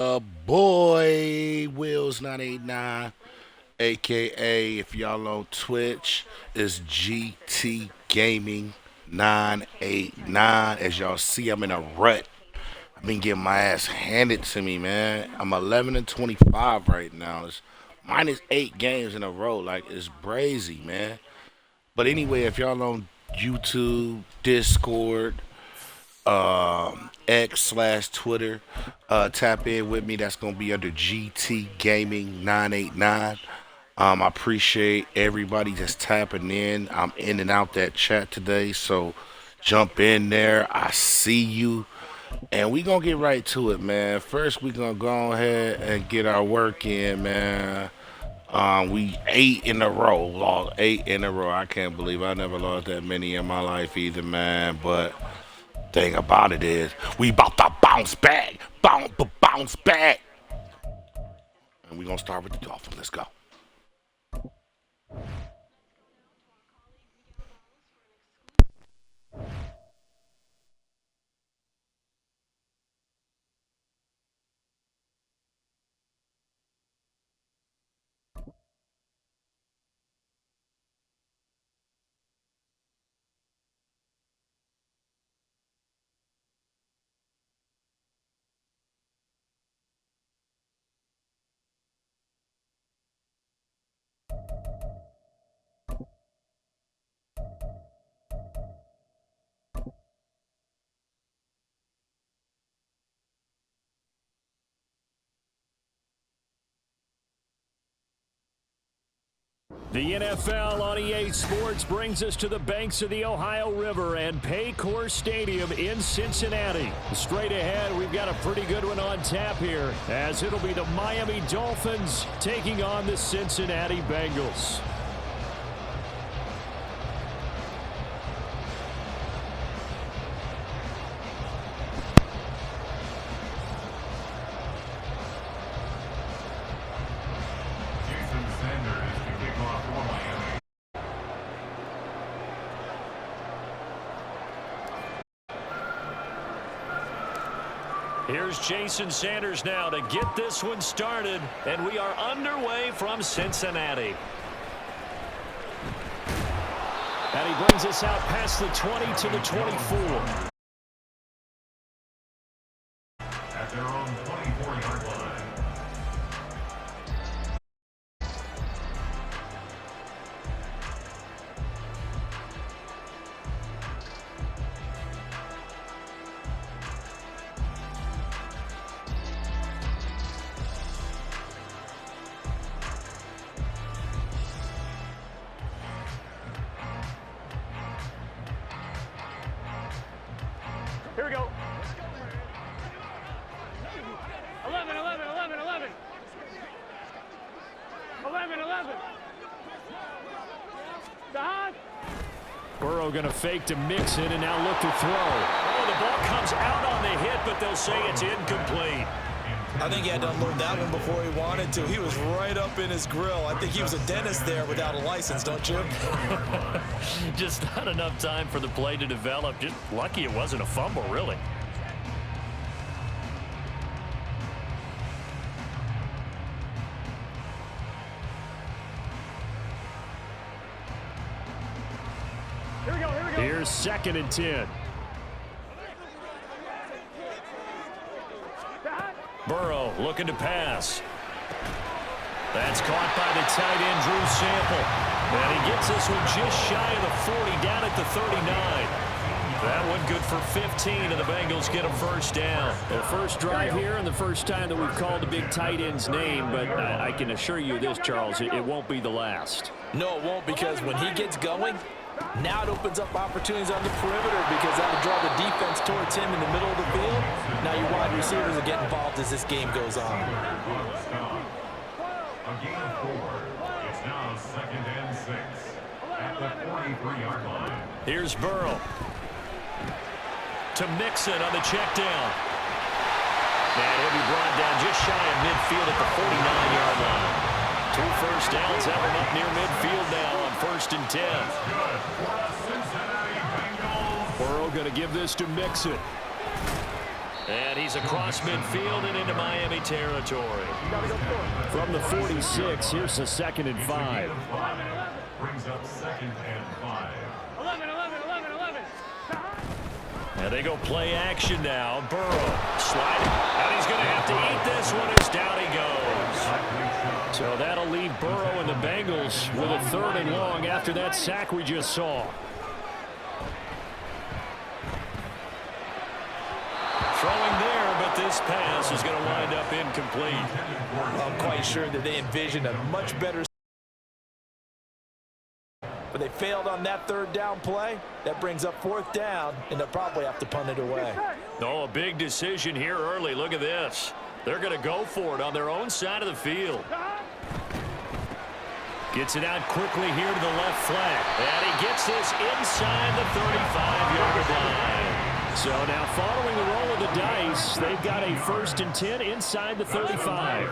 Boy Wills 989, aka if y'all on Twitch, is GT Gaming 989. As y'all see, I'm in a rut. I've been getting my ass handed to me, man. I'm 11 and 25 right now. It's minus 8 games in a row. Like, it's crazy, man. But anyway, if y'all on YouTube, Discord, X/Twitter. Tap in with me. That's gonna be under GT Gaming 989. I appreciate everybody that's tapping in. I'm in and out that chat today, so jump in there. I see you, and we gonna get right to it, man. First, we gonna go ahead and get our work in, man. We 8 in a row, lost 8 in a row. I can't believe I never lost that many in my life either, man. But thing about it is, we about to bounce back, bounce back, and we gonna start with the Dolphins. Let's go. The NFL on EA Sports brings us to the banks of the Ohio River and Paycor Stadium in Cincinnati. Straight ahead, we've got a pretty good one on tap here, as it'll be the Miami Dolphins taking on the Cincinnati Bengals. Here's Jason Sanders now to get this one started, and we are underway from Cincinnati. And he brings us out past the 20 to the 24. At their own 24-yard line. Here we go. 11, 11, 11, 11. 11, 11. Don. Burrow going to fake to mix it and now look to throw. Oh, the ball comes out on the hit, but they'll say it's incomplete. I think he had to unload that one before he wanted to. He was right up in his grill. I think he was a dentist there without a license, don't you? Just not enough time for the play to develop. Just lucky it wasn't a fumble, really. Here we go, here we go. Here's 2nd and 10. Burrow looking to pass. That's caught by the tight end, Drew Sample. And he gets this one just shy of the 40, down at the 39. That one good for 15, and the Bengals get a first down. The first drive here and the first time that we've called the big tight end's name, but I can assure you this, Charles, it won't be the last. No, it won't, because when he gets going, now it opens up opportunities on the perimeter, because that'll draw the defense towards him in the middle of the field. Now your wide receivers will get involved as this game goes on. A gain of 4. It's now 2nd and 6 at the 43-yard line. Here's Burrow to Mixon on the check down. And he'll be brought down just shy of midfield at the 49-yard line. 2 first downs have him up near midfield now on 1st and 10. Burrow going to give this to Mixon. And he's across midfield and into Miami territory. From the 46, here's a 2nd and 5. Brings up 2nd and 5. 11, 11, 11, 11. And they go play action now. Burrow sliding. And he's going to have to eat this one as down he goes. So that'll leave Burrow and the Bengals with a 3rd and long after that sack we just saw. Throwing there, but this pass is going to wind up incomplete. I'm quite sure that they envisioned a much better, but they failed on that 3rd down play. That brings up 4th down, and they'll probably have to punt it away. Oh, a big decision here early. Look at this. They're going to go for it on their own side of the field. Gets it out quickly here to the left flank. And he gets this inside the 35-yard line. So now following the roll of the dice, they've got a 1st and 10 inside the 35.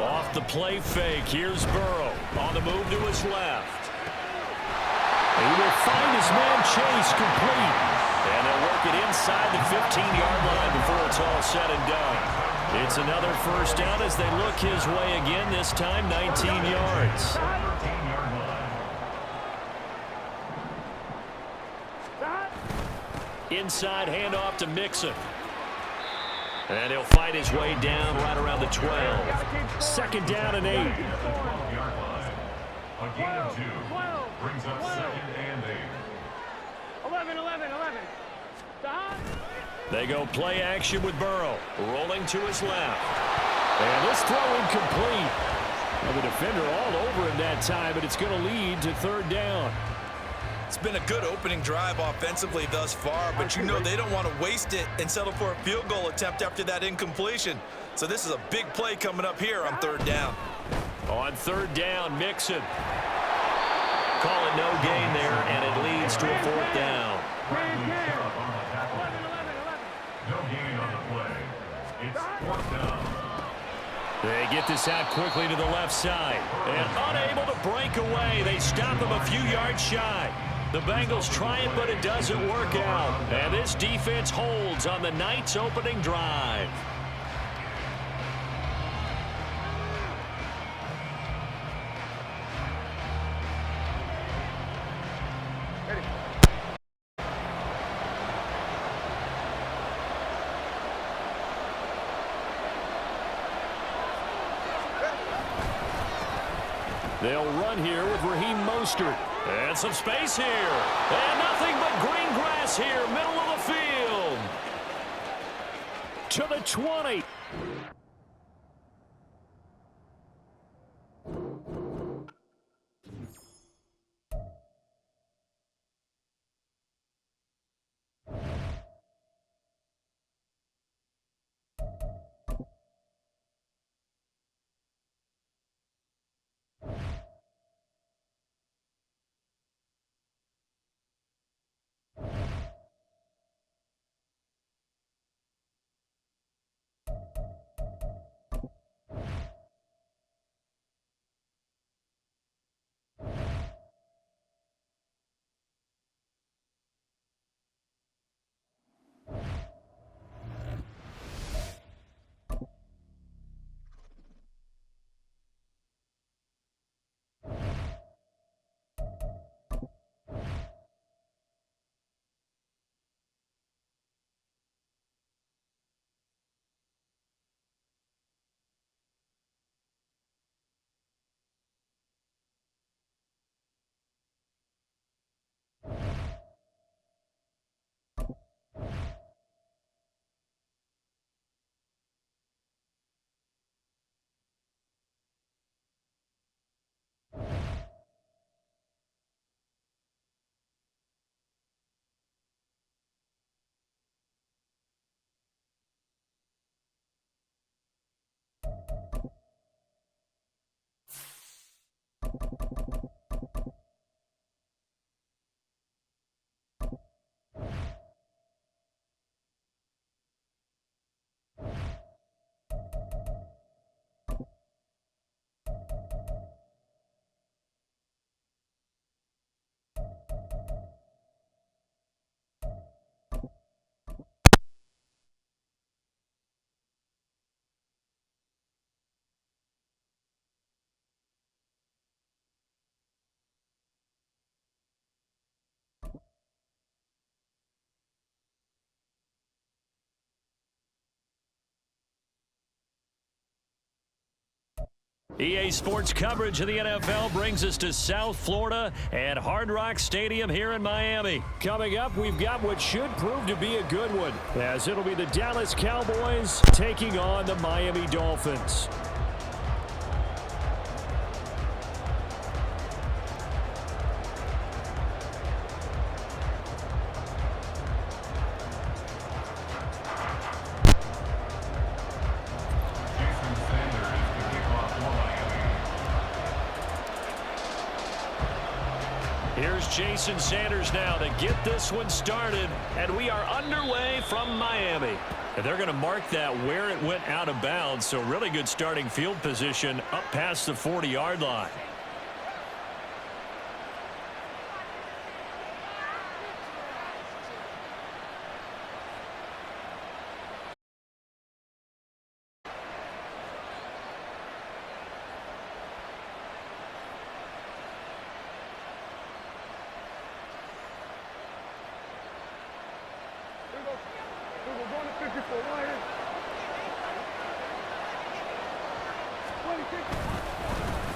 Off the play fake, here's Burrow on the move to his left. He will find his man Chase complete. And they'll work it inside the 15-yard line before it's all said and done. It's another 1st down as they look his way again, this time 19 yards. Inside handoff to Mixon. And he'll fight his way down right around the 12. 2nd down and 8. A gain of 2. Brings up 2nd and 8. 11, 11, 11. Stop. They go play action with Burrow. Rolling to his left. And this throw incomplete. Well, the defender all over him that time, but it's going to lead to 3rd down. It's been a good opening drive offensively thus far, but you know they don't want to waste it and settle for a field goal attempt after that incompletion. So this is a big play coming up here on 3rd down. On 3rd down, Mixon. Call it no gain there, and it leads to a 4th down. No gain on the play. It's 4th down. They get this out quickly to the left side. And unable to break away. They stop him a few yards shy. The Bengals try it, but it doesn't work out. And this defense holds on the night's opening drive. They'll run here with Raheem Mostert. And some space here. And nothing but green grass here, middle of the field. To the 20. EA Sports coverage of the NFL brings us to South Florida at Hard Rock Stadium here in Miami. Coming up, we've got what should prove to be a good one, as it'll be the Dallas Cowboys taking on the Miami Dolphins. Here's Jason Sanders now to get this one started, and we are underway from Miami. And they're going to mark that where it went out of bounds, so really good starting field position up past the 40-yard line.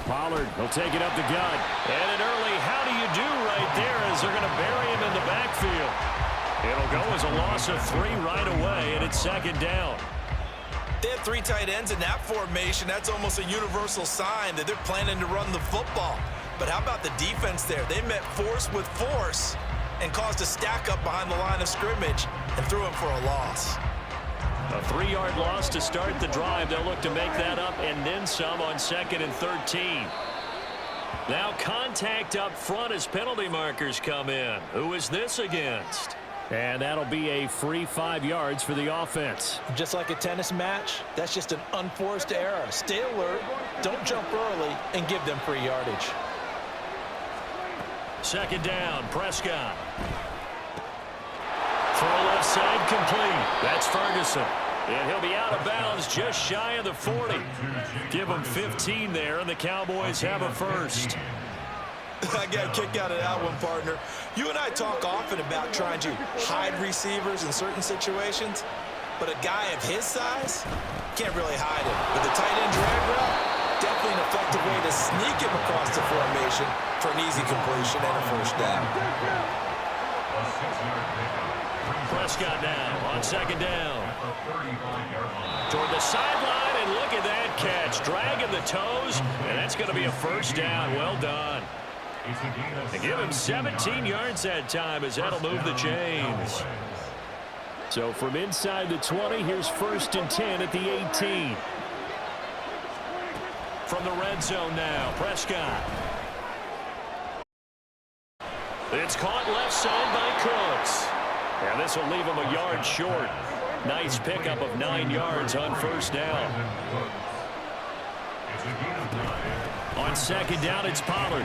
Pollard will take it up the gut. And an early how do you do right there as they're going to bury him in the backfield. It'll go as a loss of 3 right away, and it's second down. They have 3 tight ends in that formation. That's almost a universal sign that they're planning to run the football. But how about the defense there? They met force with force and caused a stack up behind the line of scrimmage and threw him for a loss. A 3-yard loss to start the drive. They'll look to make that up and then some on 2nd and 13. Now contact up front as penalty markers come in. Who is this against? And that'll be a free 5 yards for the offense. Just like a tennis match, that's just an unforced error. Stay alert, don't jump early, and give them free yardage. Second down, Prescott. Throw left side complete. That's Ferguson. And he'll be out of bounds just shy of the 40. Give him 15 there, and the Cowboys have a first. I got a kick out of that one, partner. You and I talk often about trying to hide receivers in certain situations, but a guy of his size can't really hide him. But the tight end drag route, definitely an effective way to sneak him across the formation for an easy completion and a first down. Prescott now on second down. Toward the sideline, and look at that catch. Dragging the toes, and that's going to be a first down. Well done. And give him 17 yards that time as that'll move the chains. So from inside the 20, here's 1st and 10 at the 18. From the red zone now, Prescott. It's caught left side by Cooks. And this will leave him a yard short. Nice pickup of 9 yards on first down. On second down, it's Pollard.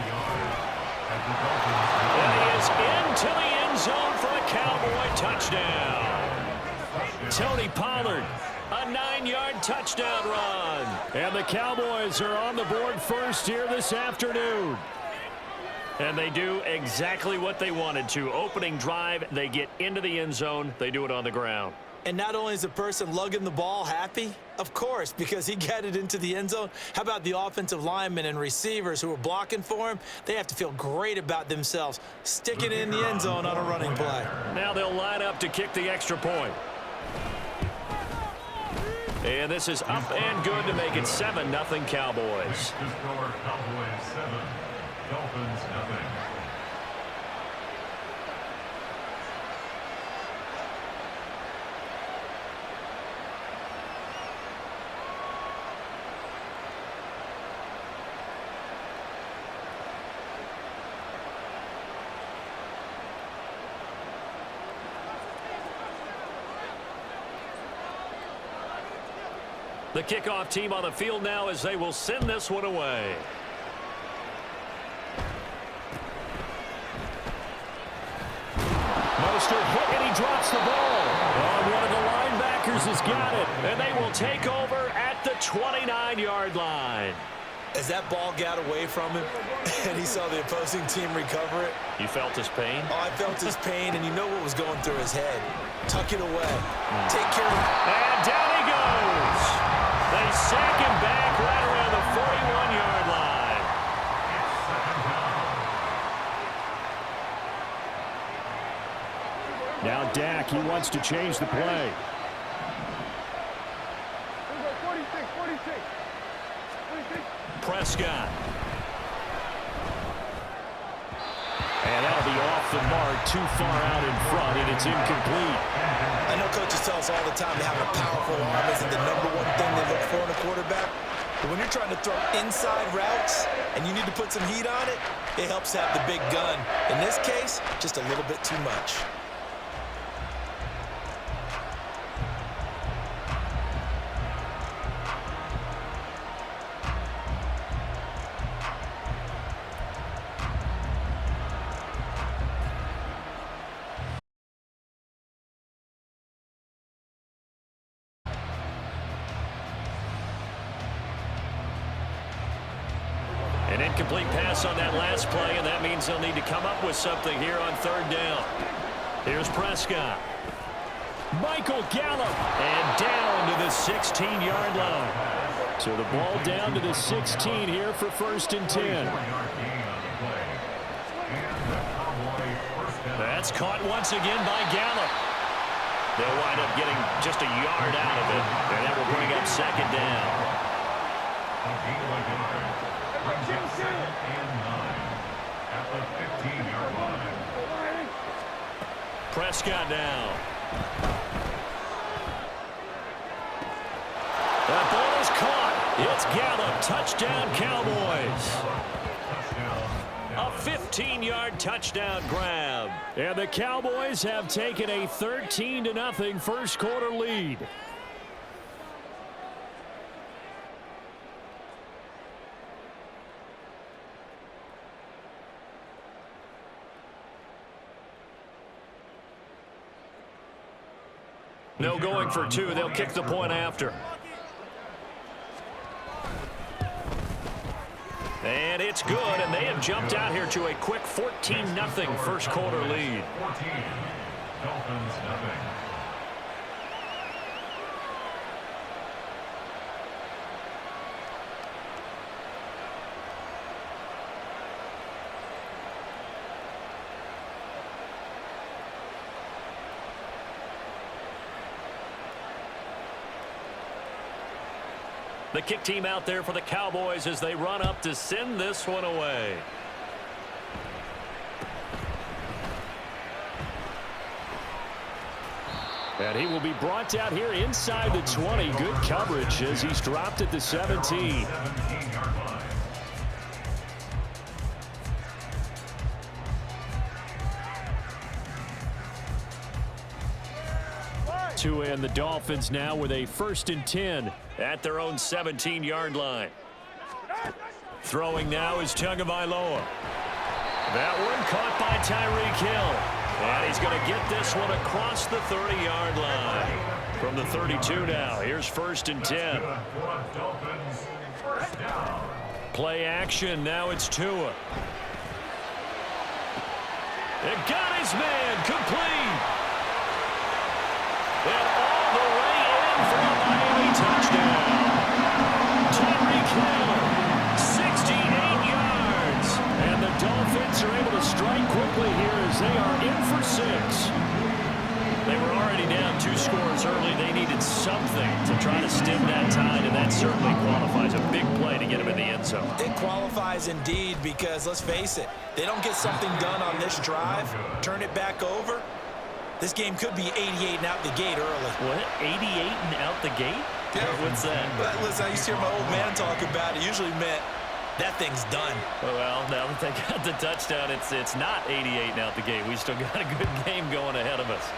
And he is into the end zone for a Cowboy touchdown. Tony Pollard, a 9-yard touchdown run. And the Cowboys are on the board first here this afternoon. And they do exactly what they wanted to. Opening drive, they get into the end zone. They do it on the ground. And not only is the person lugging the ball happy, of course, because he got it into the end zone. How about the offensive linemen and receivers who are blocking for him? They have to feel great about themselves, sticking it in the end zone on a running play. Now they'll line up to kick the extra point. And this is up and good to make it 7-0 Cowboys. Cowboys 7, Dolphins nothing. The kickoff team on the field now as they will send this one away. Mostert hit, and he drops the ball. Oh, one of the linebackers has got it. And they will take over at the 29-yard line. As that ball got away from him and he saw the opposing team recover it. You felt his pain? Oh, I felt his pain, and you know what was going through his head. Tuck it away. Take care of it. And down he goes. They sack him back right around the 41 wants to change the play. 46, 46. 46. Prescott. And that'll be off the mark, too far out in front, and it's incomplete. I know coaches tell us all the time that having a powerful arm isn't the #1 thing they look for in a quarterback. But when you're trying to throw inside routes and you need to put some heat on it, it helps have the big gun. In this case, just a little bit too much. An incomplete pass on that last play, and that means they'll need to come up with something here on 3rd down. Here's Prescott. Michael Gallup, and down to the 16-yard line. So the ball down to the 16 here for 1st and 10. That's caught once again by Gallup. They'll wind up getting just a yard out of it, and that will bring up 2nd down. Brings up 2nd and 9 at the 15-yard line. Prescott now. That ball is caught. It's Gallup. Touchdown, Cowboys. A 15-yard touchdown grab. And the Cowboys have taken a 13-0 first quarter lead. No going for 2. They'll kick the point after. And it's good, and they have jumped out here to a quick 14-0 first quarter lead. 14. Dolphins nothing. The kick team out there for the Cowboys as they run up to send this one away. And he will be brought out here inside the 20. Good coverage as he's dropped at the 17. 17-yard line. And the Dolphins now with a 1st and 10 at their own 17-yard line. Throwing now is Tagovailoa. That one caught by Tyreek Hill. And he's going to get this one across the 30-yard line. From the 32 now, here's 1st and 10. Dolphins first down. Play action, now it's Tua. It got his man, complete. And all the way in for a Miami touchdown. Tyreek Hill, 68 yards. And the Dolphins are able to strike quickly here as they are in for 6. They were already down 2 scores early. They needed something to try to stem that tide, and that certainly qualifies. A big play to get him in the end zone. It qualifies indeed because, let's face it, they don't get something done on this drive, turn it back over, this game could be 88 and out the gate early. What? 88 and out the gate? Yeah. What's that? But listen, I used to hear my old man talk about it. Usually meant that thing's done. Well, now that they got the touchdown, it's not 88 and out the gate. We still got a good game going ahead of us.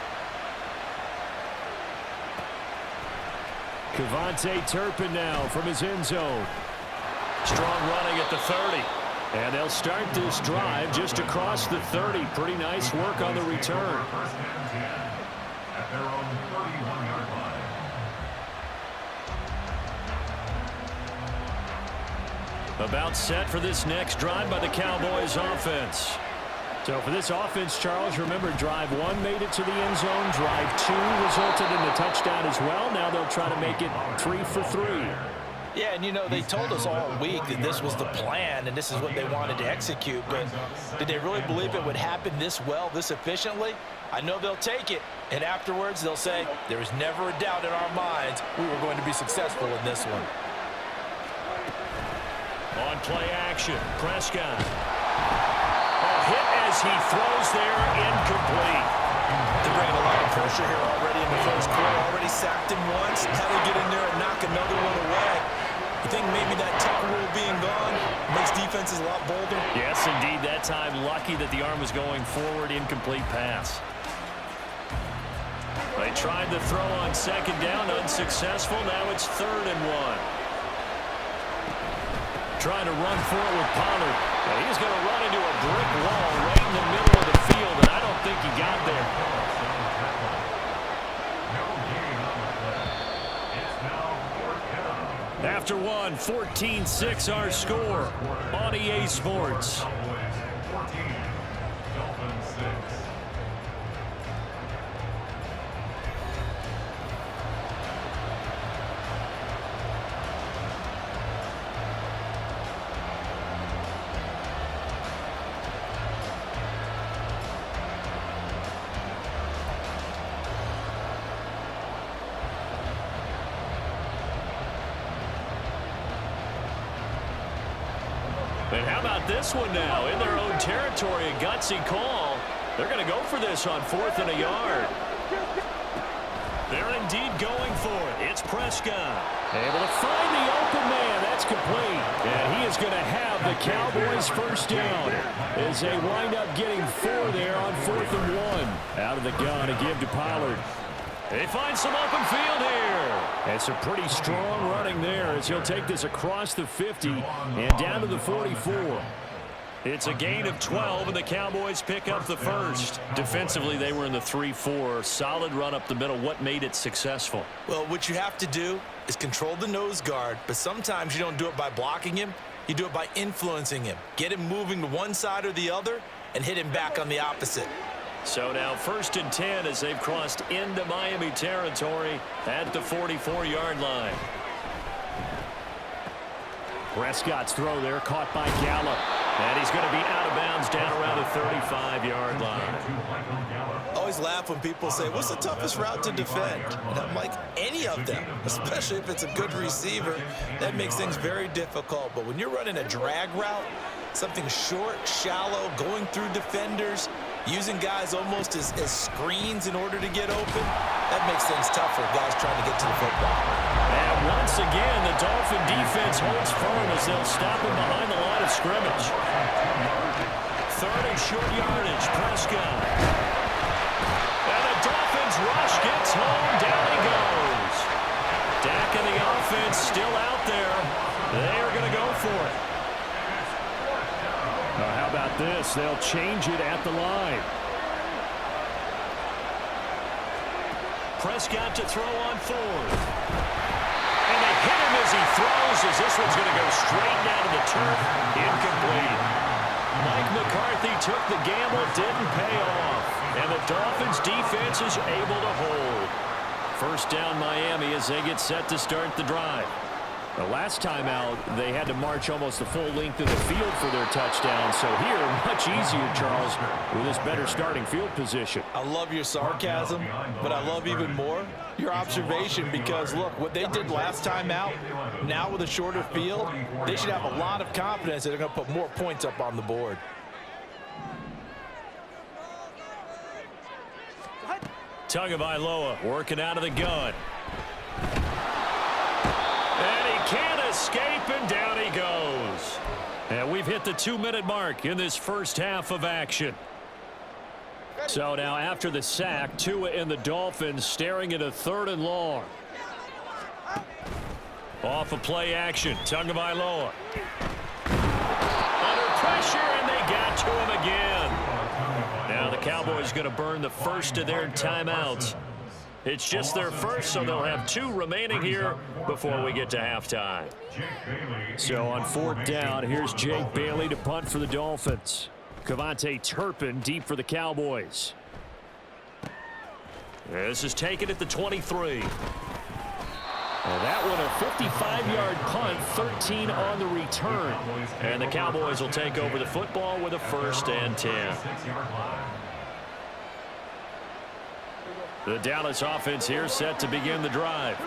Kevontae Turpin now from his end zone. Strong running at the 30. And they'll start this drive just across the 30. Pretty nice work on the return. 1st and 10 at their own 31-yard line. About set for this next drive by the Cowboys offense. So for this offense, Charles, remember drive 1 made it to the end zone. Drive 2 resulted in a touchdown as well. Now they'll try to make it 3 for 3. Yeah, and you know, they told us all week that this was the plan and this is what they wanted to execute, but did they really believe it would happen this well, this efficiently? I know they'll take it, and afterwards they'll say, there was never a doubt in our minds we were going to be successful in this one. On play action, Prescott. A hit as he throws there, incomplete. They're bringing a lot of pressure here already in the first quarter. Already sacked him once. How to get in there and knock another one away. You think maybe that tech rule being gone makes defenses a lot bolder? Yes, indeed. That time, lucky that the arm was going forward. Incomplete pass. They tried to throw on second down. Unsuccessful. Now it's 3rd and 1. Trying to run for it with Pollard. And he's going to run into a brick wall right in the middle of the field, and I don't think he got there. After one, 14-6 our score on EA Sports. And how about this one now? In their own territory, a gutsy call. They're going to go for this on 4th and a yard. They're indeed going for it. It's Prescott. Able to find the open man. That's complete. And he is going to have the Cowboys first down as they wind up getting 4 there on 4th and 1. Out of the gun to give to Pollard. They find some open field here. And some pretty strong running there as he'll take this across the 50 and down to the 44. It's a gain of 12, and the Cowboys pick up the first. Defensively, they were in the 3-4. Solid run up the middle. What made it successful? Well, what you have to do is control the nose guard, but sometimes you don't do it by blocking him. You do it by influencing him. Get him moving to one side or the other and hit him back on the opposite. So now 1st and 10 as they've crossed into Miami territory at the 44-yard line. Prescott's throw there caught by Gallup. And he's going to be out of bounds down around the 35-yard line. I always laugh when people say, what's the toughest route to defend? And I'm like, any of them, especially if it's a good receiver. That makes things very difficult. But when you're running a drag route, something short, shallow, going through defenders, using guys almost as screens in order to get open, that makes things tough for guys trying to get to the football. And once again, the Dolphin defense holds firm as they'll stop him behind the line of scrimmage. 3rd and short yardage, Prescott. And the Dolphins rush gets home, down he goes. Dak and the offense still out there. They are going to go for it. How about this? They'll change it at the line. Prescott to throw on 4th. And they hit him as he throws, as this one's going to go straight down to the turf. Incomplete. Mike McCarthy took the gamble, didn't pay off. And the Dolphins defense is able to hold. First down Miami as they get set to start the drive. The last time out, they had to march almost the full length of the field for their touchdown. So here, much easier, Charles, with this better starting field position. I love your sarcasm, but I love even more your observation because, look, what they did last time out, now with a shorter field, they should have a lot of confidence that they're going to put more points up on the board. Tagovailoa working out of the gun. And he can't escape, and down he goes. And we've hit the 2-minute mark in this first half of action. So now after the sack, Tua and the Dolphins staring at a 3rd and long. Off of play action, Tagovailoa. Under pressure, and they got to him again. Now the Cowboys going to burn the first of their timeouts. It's just their first, so they'll have 2 remaining here before we get to halftime. So on 4th down, here's Jake Bailey to punt for the Dolphins. Cavante Turpin deep for the Cowboys. This is taken at the 23. Well, that one a 55-yard punt, 13 on the return. And the Cowboys will take over the football with a 1st and 10. The Dallas offense here set to begin the drive.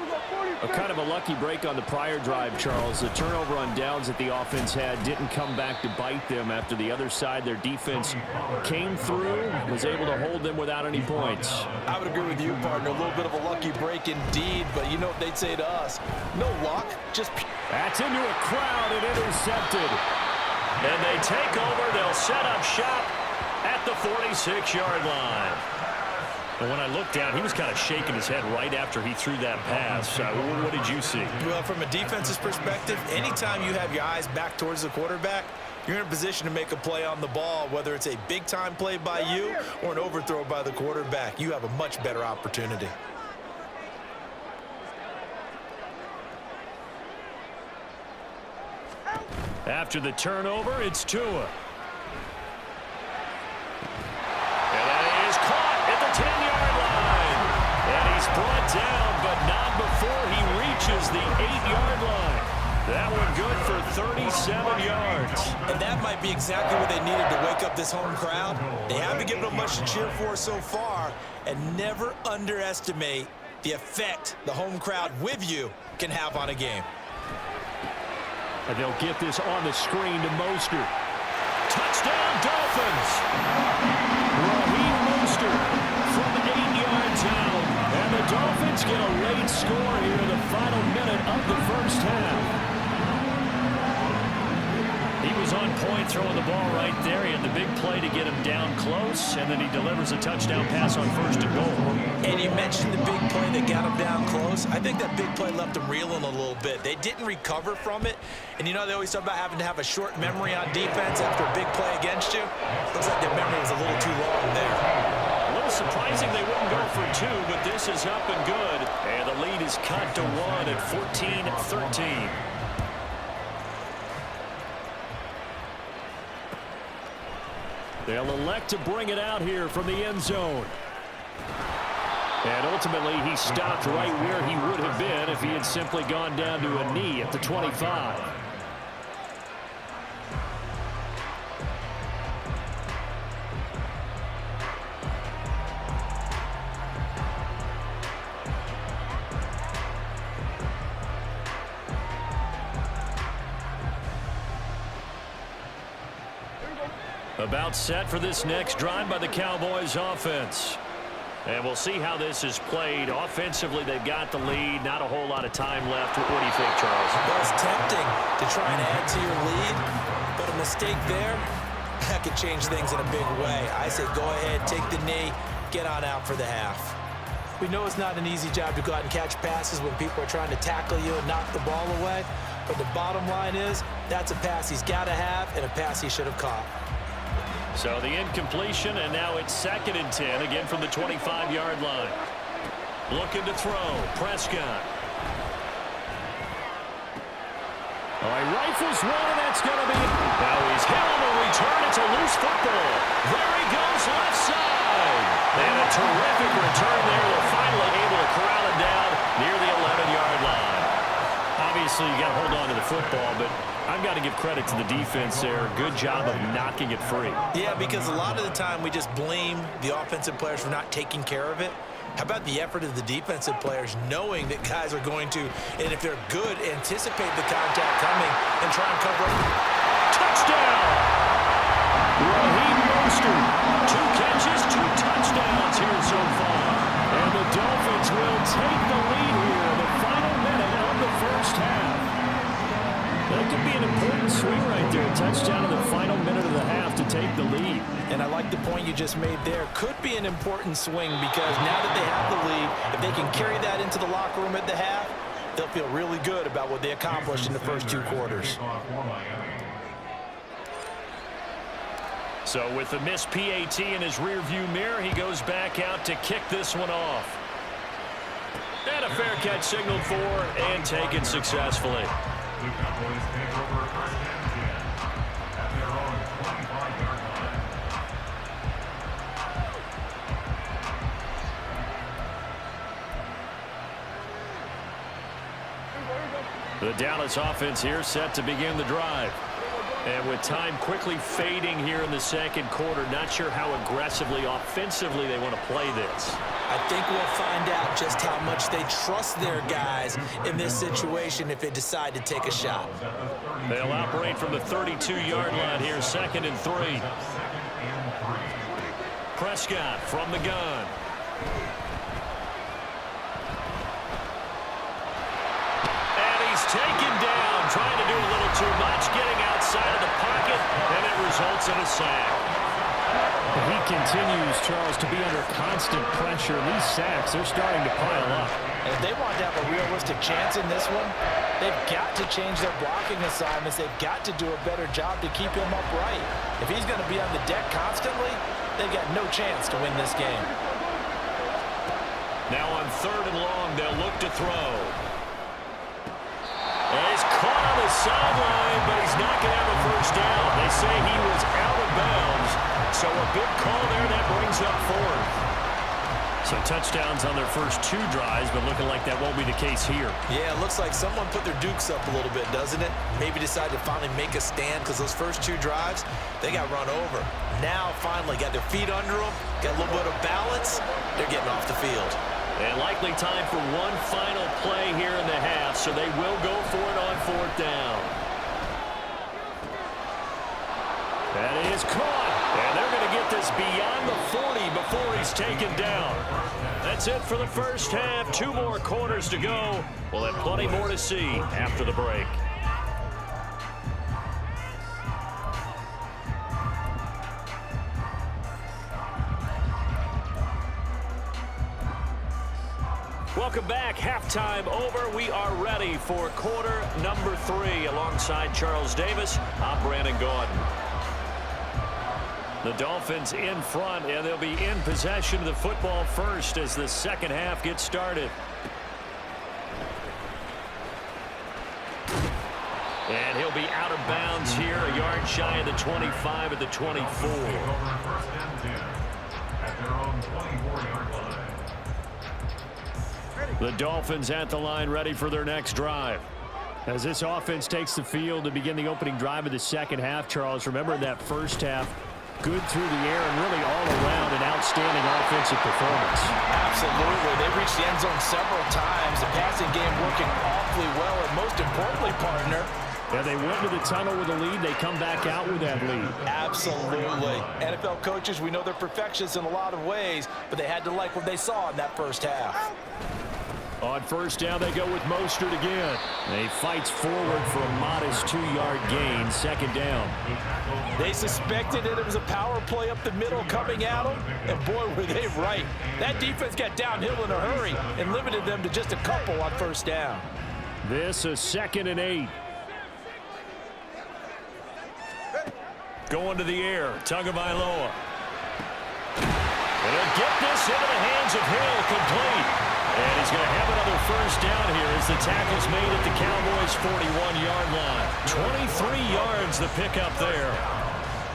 A kind of a lucky break on the prior drive, Charles. The turnover on downs that the offense had didn't come back to bite them after the other side. Their defense came through, was able to hold them without any points. I would agree with you, partner. A little bit of a lucky break indeed, but you know what they'd say to us? No luck, just... That's into a crowd and intercepted. And they take over. They'll set up shop at the 46-yard line. And when I looked down, he was kind of shaking his head right after he threw that pass. What did you see? Well, from a defense's perspective, anytime you have your eyes back towards the quarterback, you're in a position to make a play on the ball, whether it's a big-time play by you or an overthrow by the quarterback. You have a much better opportunity. After the turnover, it's Tua. Brought down, but not before he reaches the 8-yard line. That one good for 37 yards. And that might be exactly what they needed to wake up this home crowd. They haven't given them much to cheer for so far, and never underestimate the effect the home crowd with you can have on a game. And they'll get this on the screen to Mostert. Touchdown, Dolphins! Raheem Mostert from 8 yards out. And the Dolphins get a late score here in the final minute of the first half. He was on point throwing the ball right there. He had the big play to get him down close, and then he delivers a touchdown pass on 1st and goal. And you mentioned the big play that got him down close. I think that big play left him reeling a little bit. They didn't recover from it. And you know they always talk about having to have a short memory on defense after a big play against you. Looks like their memory was a little too long there. Surprising they wouldn't go for 2, but this is up and good. And the lead is cut to 1 at 14-13. They'll elect to bring it out here from the end zone. And ultimately, he stopped right where he would have been if he had simply gone down to a knee at the 25. About set for this next drive by the Cowboys offense. And we'll see how this is played. Offensively, they've got the lead. Not a whole lot of time left. What do you think, Charles? Well, it's tempting to try and add to your lead, but a mistake there, that could change things in a big way. I say go ahead, take the knee, get on out for the half. We know it's not an easy job to go out and catch passes when people are trying to tackle you and knock the ball away, but the bottom line is that's a pass he's got to have and a pass he should have caught. So the incompletion, and now it's 2nd and 10, again from the 25-yard line. Looking to throw, Prescott. Oh, he rifles one, and that's going to be... Now he's hit on the return. It's a loose football. There he goes, left side. And a terrific return there. They're finally able to corral it down near the 11-yard line. Obviously, you got to hold on to the football, but I've got to give credit to the defense there. Good job of knocking it free. Yeah, because a lot of the time we just blame the offensive players for not taking care of it. How about the effort of the defensive players knowing that guys are going to, and if they're good, anticipate the contact coming and try and cover it. Touchdown! Raheem Mostert. 2 catches, 2 touchdowns here so far. And the Dolphins will take the lead here in the final minute of the first half. That could be an important swing right there. A touchdown in the final minute of the half to take the lead. And I like the point you just made there. Could be an important swing because now that they have the lead, if they can carry that into the locker room at the half, they'll feel really good about what they accomplished in the first 2 quarters. So with the missed PAT in his rearview mirror, he goes back out to kick this one off. And a fair catch signaled for and taken successfully. The Cowboys take over 1st and 10 at their own 25-yard line. The Dallas offense here set to begin the drive. And with time quickly fading here in the second quarter, not sure how aggressively, offensively they want to play this. I think we'll find out just how much they trust their guys in this situation if they decide to take a shot. They'll operate from the 32-yard line here, 2nd and 3. Prescott from the gun. And he's taken down, trying to do a little too much, getting outside of the pocket, and it results in a sack. He continues, Charles, to be under constant pressure. These sacks, they're starting to pile up. And if they want to have a realistic chance in this one, they've got to change their blocking assignments. They've got to do a better job to keep him upright. If he's going to be on the deck constantly, they've got no chance to win this game. Now on 3rd and long, they'll look to throw. And he's caught on the sideline, but he's not going to have a first down. They say he was out of bounds, so a big call there that brings up 4th. So touchdowns on their first 2 drives, but looking like that won't be the case here. Yeah, it looks like someone put their dukes up a little bit, doesn't it? Maybe decided to finally make a stand because those first 2 drives, they got run over. Now, finally, got their feet under them, got a little bit of balance. They're getting off the field. And likely time for one final play here in the half, so they will go for it on 4th down. That is caught, and they're going to get this beyond the 40 before he's taken down. That's it for the first half. 2 more quarters to go. We'll have plenty more to see after the break. Welcome back. Halftime over. We are ready for quarter number 3 alongside Charles Davis. I'm Brandon Gordon. The Dolphins in front, and they'll be in possession of the football first as the second half gets started. And he'll be out of bounds here, a yard shy of the 25 at the 24. The Dolphins at the line, ready for their next drive. As this offense takes the field to begin the opening drive of the second half, Charles, remember that first half, good through the air and really all around an outstanding offensive performance. Absolutely. They reached the end zone several times. The passing game working awfully well, and most importantly, partner, yeah, they went to the tunnel with a lead. They come back out with that lead. absolutely. NFL coaches, we know they're perfectionists in a lot of ways, but they had to like what they saw in that first half. On first down, they go with Mostert again. He fights forward for a modest 2-yard gain, second down. They suspected that it was a power play up the middle coming at them, and boy, were they right. That defense got downhill in a hurry and limited them to just a couple on first down. This is 2nd and 8. Going to the air, Tagovailoa. And they'll get this into the hands of Hill, complete. And he's going to have another first down here as the tackle's made at the Cowboys' 41-yard line. 23 yards the pickup there.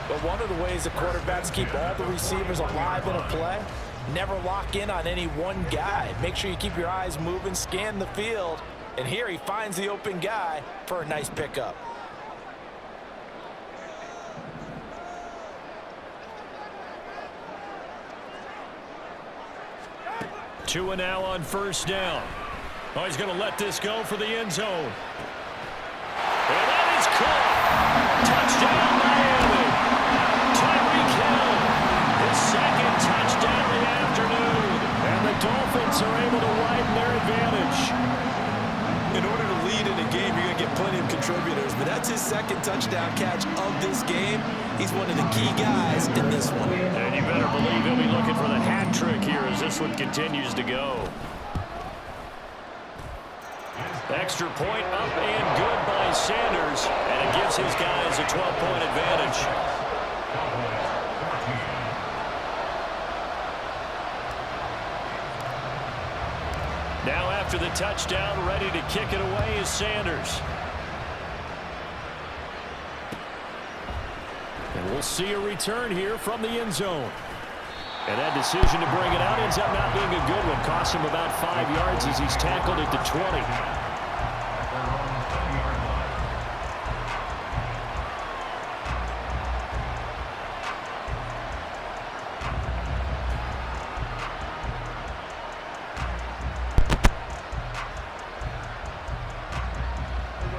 But one of the ways the quarterbacks keep all the receivers alive in a play, never lock in on any one guy. Make sure you keep your eyes moving, scan the field, and here he finds the open guy for a nice pickup. Two and now on first down. Oh, he's going to let this go for the end zone. And that is caught. Touchdown, Miami. Tyreek Hill, his second touchdown of the afternoon. And the Dolphins are able to widen their advantage. In order to lead in a game, you're going to get plenty of contributors, but that's his second touchdown catch of this game. He's one of the key guys in this one. And you better believe he'll be looking for the hat trick here as this one continues to go. Extra point up and good by Sanders, and it gives his guys a 12-point advantage. Now after the touchdown, ready to kick it away is Sanders. And we'll see a return here from the end zone. And that decision to bring it out ends up not being a good one. Cost him about 5 yards as he's tackled at the 20.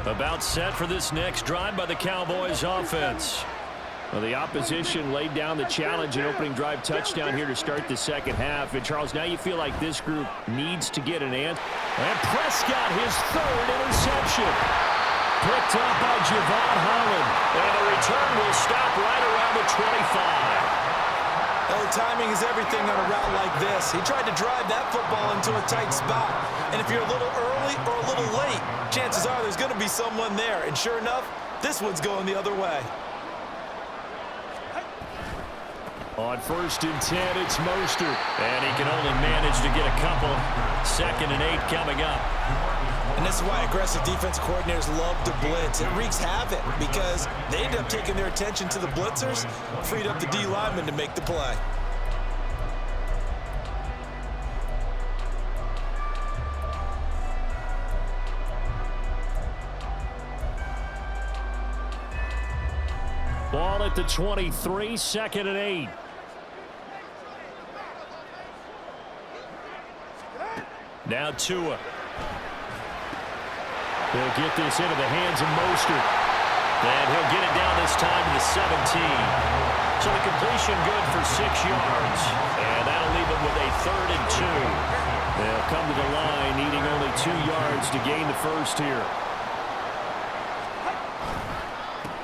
About set for this next drive by the Cowboys offense. Well, the opposition laid down the challenge and opening drive touchdown here to start the second half. And, Charles, now you feel like this group needs to get an answer. And Prescott, his third interception. Picked up by Javon Holland. And the return will stop right around the 25. Well, timing is everything on a route like this. He tried to drive that football into a tight spot. And if you're a little early or a little late, chances are there's going to be someone there. And sure enough, this one's going the other way. On 1st and 10, it's Mostert. And he can only manage to get a couple. 2nd and 8 coming up. And this is why aggressive defense coordinators love to blitz. It wreaks havoc because they end up taking their attention to the blitzers, freed up the D lineman to make the play. Ball at the 23, 2nd and 8. Now Tua. He'll get this into the hands of Mostert. And he'll get it down this time to the 17. So the completion good for 6 yards. And that'll leave him with a 3rd and 2. They'll come to the line needing only 2 yards to gain the first here.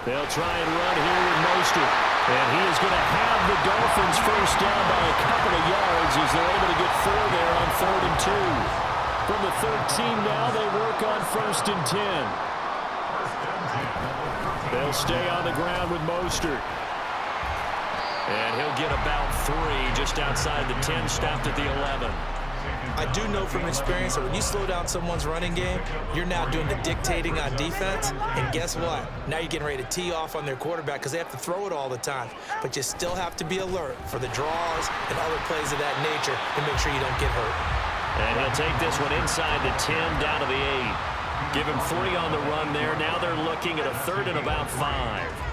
They'll try and run here with Mostert. And he is going to have the Dolphins first down by a couple of yards as they're able to get 4 there on 3rd and 2. From the 13 now, they work on 1st and 10. They'll stay on the ground with Mostert. And he'll get about 3 just outside the 10, stopped at the 11. I do know from experience that when you slow down someone's running game, you're now doing the dictating on defense. And guess what? Now you're getting ready to tee off on their quarterback because they have to throw it all the time. But you still have to be alert for the draws and other plays of that nature to make sure you don't get hurt. And he'll take this one inside the 10, down to the 8. Give him 3 on the run there. Now they're looking at a 3rd and about 5.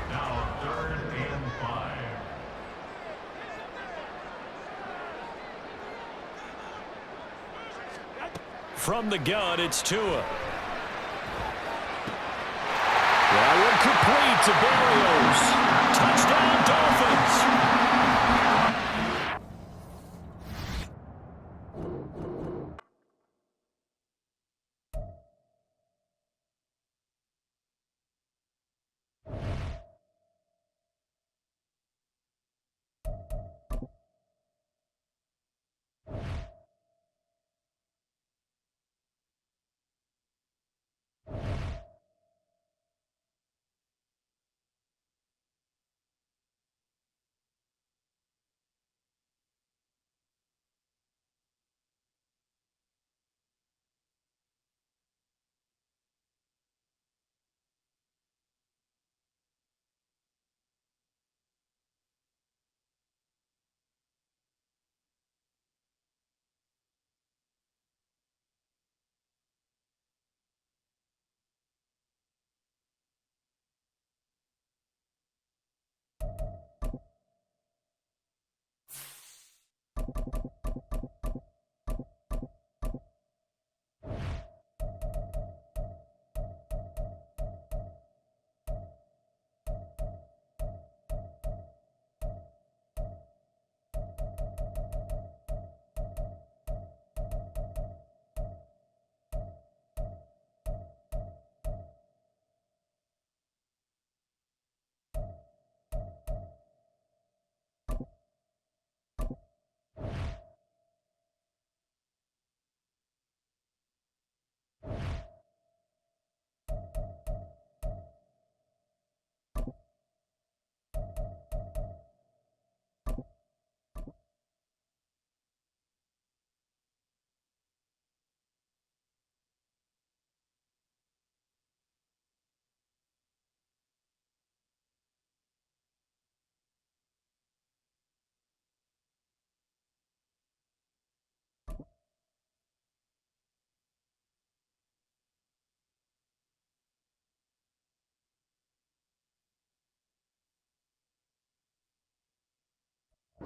Now 3rd and 5. From the gun, it's Tua. That one complete to Barrios. Touchdown, Dolphins.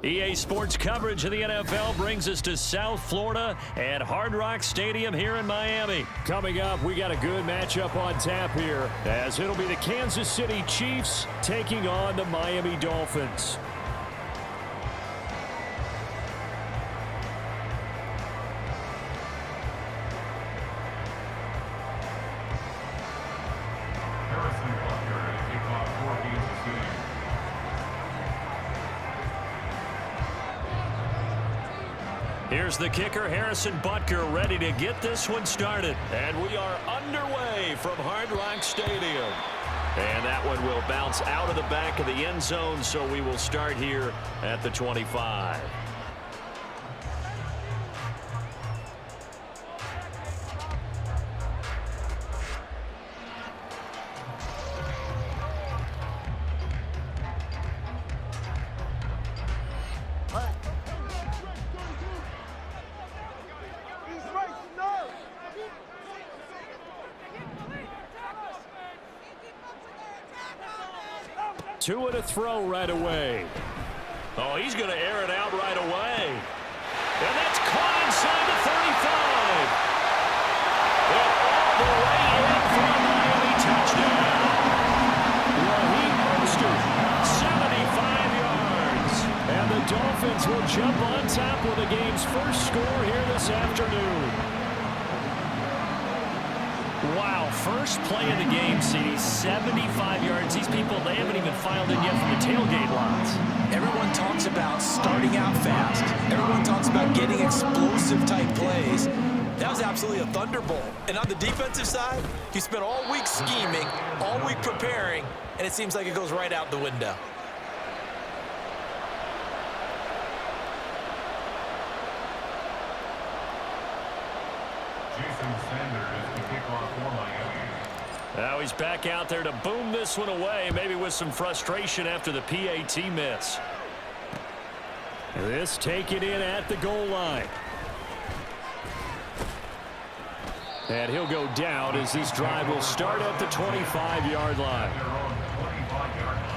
EA Sports coverage of the NFL brings us to South Florida at Hard Rock Stadium here in Miami. Coming up, we got a good matchup on tap here, as it'll be the Kansas City Chiefs taking on the Miami Dolphins. Harrison Butker to kick off for Kansas City. Here's the kicker, Harrison Butker, ready to get this one started. And we are underway from Hard Rock Stadium. And that one will bounce out of the back of the end zone, so we will start here at the 25. Two to throw right away. Oh, he's going to air it out right away. And that's caught inside the 35. And all the way in for a Miami touchdown. Raheem Mostert, 75 yards. And the Dolphins will jump on top with the game's first score here this afternoon. Wow, first play of the game, CD, 75 yards. These people, they haven't even filed in yet from the tailgate lots. Everyone talks about starting out fast. Everyone talks about getting explosive-type plays. That was absolutely a thunderbolt. And on the defensive side, you spent all week scheming, all week preparing, and it seems like it goes right out the window. Jason Sanders to kick off for Miami. Now he's back out there to boom this one away, maybe with some frustration after the PAT miss. This taken in at the goal line. And he'll go down as this drive will start at the 25-yard line. They're on the 25-yard line.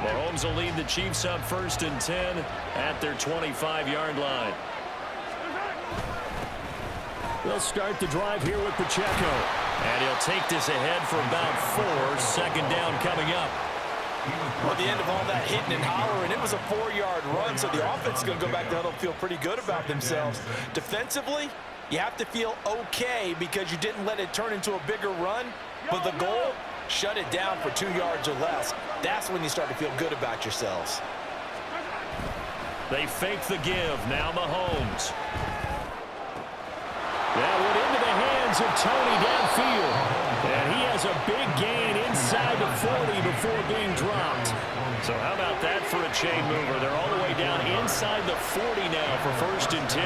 Mahomes will lead the Chiefs up 1st and 10 at their 25-yard line. They'll start the drive here with Pacheco. And he'll take this ahead for about 4. Second down coming up. Well, at the end of all that hitting and hollering, it was a 4-yard run, so the offense is going to go back there and feel pretty good about themselves. Defensively, you have to feel okay because you didn't let it turn into a bigger run, but the goal, shut it down for 2 yards or less. That's when you start to feel good about yourselves. They fake the give. Now Mahomes. That went into the hands of Tony downfield. And he has a big gain inside the 40 before being dropped. So how about that for a chain mover? They're all the way down inside the 40 now for 1st and 10.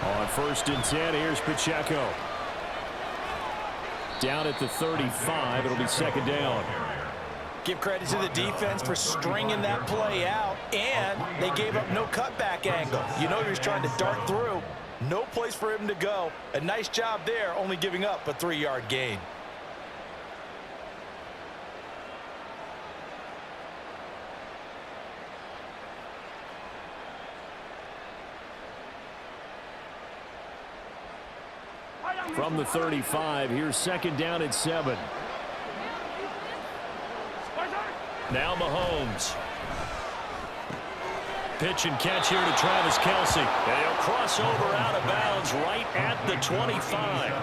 On 1st and 10, here's Pacheco. Down at the 35, it'll be second down. Give credit to the defense for stringing that play out, and they gave up no cutback angle. You know he was trying to dart through. No place for him to go. A nice job there, only giving up a 3-yard gain. From the 35, here's second down at 7. Now Mahomes. Pitch and catch here to Travis Kelce. And he'll cross over out of bounds right at the 25.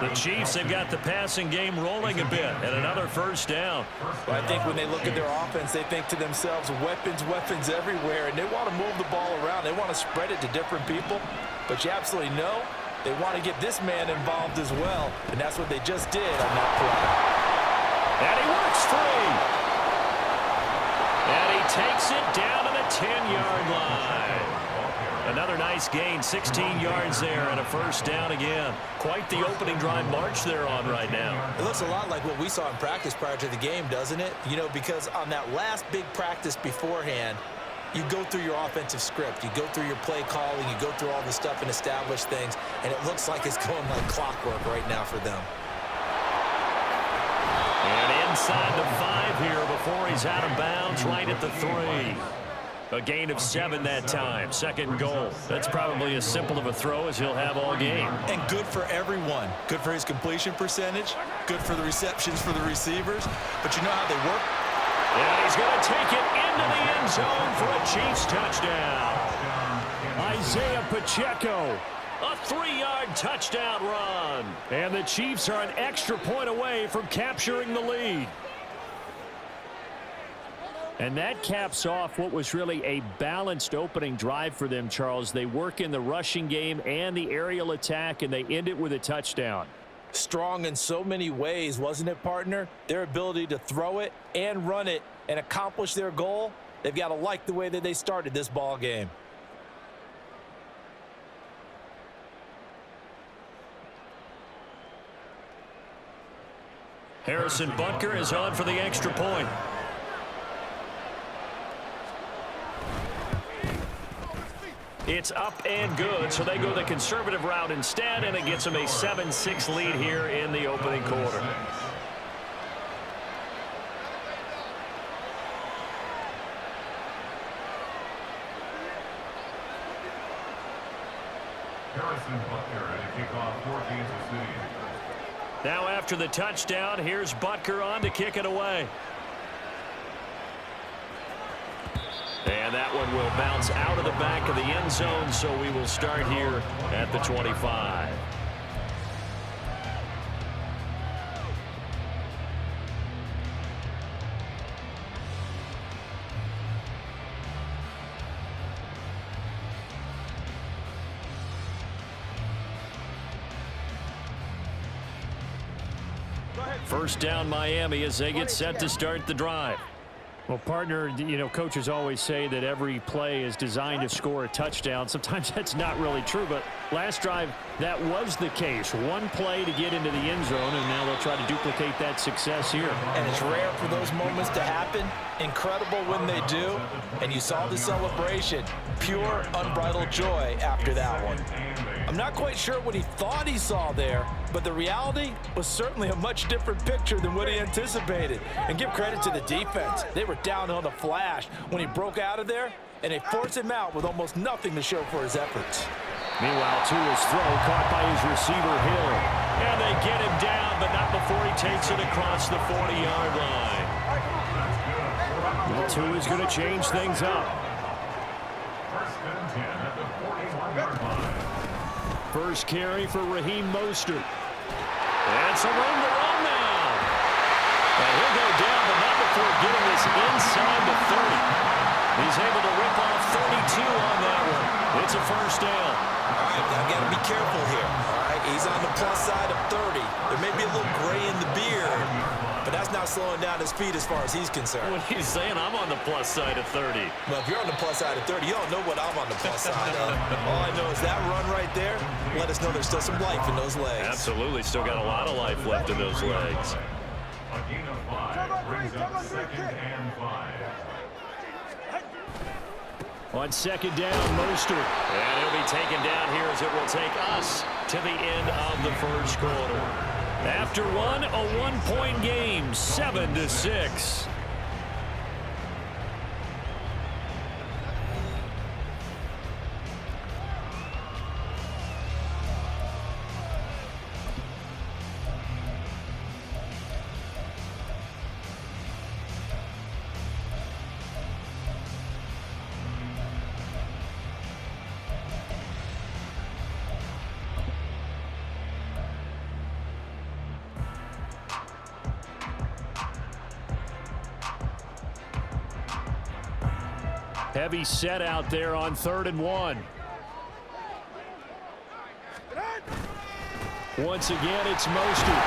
The Chiefs have got the passing game rolling a bit, and another 1st down. Well, I think when they look at their offense, they think to themselves, weapons, weapons everywhere, and they want to move the ball around. They want to spread it to different people, but you absolutely know they want to get this man involved as well, and that's what they just did on that play. And he works free. And he takes it down to the 10-yard line. Another nice gain, 16 yards there and a first down again. Quite the opening drive march they're on right now. It looks a lot like what we saw in practice prior to the game, doesn't it? You know, because on that last big practice beforehand, you go through your offensive script, you go through your play calling, you go through all the stuff and establish things, and it looks like it's going like clockwork right now for them. And inside the 5 here before he's out of bounds, right at the 3. A gain of 7 that time. Second goal. That's probably as simple of a throw as he'll have all game. And good for everyone. Good for his completion percentage. Good for the receptions for the receivers. But you know how they work? And he's going to take it into the end zone for a Chiefs touchdown. Isaiah Pacheco. A 3-yard touchdown run. And the Chiefs are an extra point away from capturing the lead. And that caps off what was really a balanced opening drive for them, Charles. They work in the rushing game and the aerial attack, and they end it with a touchdown. Strong in so many ways, wasn't it, partner? Their ability to throw it and run it and accomplish their goal, they've got to like the way that they started this ball game. Harrison Butker is on for the extra point. It's up and good, so they go the conservative route instead, and it gets them a 7-6 lead here in the opening quarter. Harrison Butker at a kickoff for Kansas City. Now after the touchdown, here's Butker on to kick it away. And that one will bounce out of the back of the end zone, so we will start here at the 25. First down Miami as they get set to start the drive. Well, partner, you know, coaches always say that every play is designed to score a touchdown. Sometimes that's not really true, but last drive, that was the case. One play to get into the end zone, and now they'll try to duplicate that success here. And it's rare for those moments to happen. Incredible when they do. And you saw the celebration. Pure, unbridled joy after that one. I'm not quite sure what he thought he saw there, but the reality was certainly a much different picture than what he anticipated. And give credit to the defense. They were down on the flash when he broke out of there, and they forced him out with almost nothing to show for his efforts. Meanwhile, Tua's throw caught by his receiver, Hill. And they get him down, but not before he takes it across the 40-yard line. Well, Tua's going to change things up. First and 10 at the 41-yard line. First carry for Raheem Mostert. And some room to run now. And he'll go down, but not before getting this inside the 30. He's able to rip off 32 on that one. It's a first down. All right, I've got to be careful here. All right, he's on the plus side of 30. There may be a little gray in the beard, but that's not slowing down his speed as far as he's concerned. What he's saying, I'm on the plus side of 30. Well, if you're on the plus side of 30, you don't know what I'm on the plus side of. All I know is that run right there let us know there's still some life in those legs. Absolutely, still got a lot of life left in those legs. A gain of 5 brings up second and 5. On second down, Mostert. And he'll be taken down here as it will take us to the end of the first quarter. After one, a one-point game, 7-6. Heavy set out there on 3rd and 1. Once again, it's Mostert.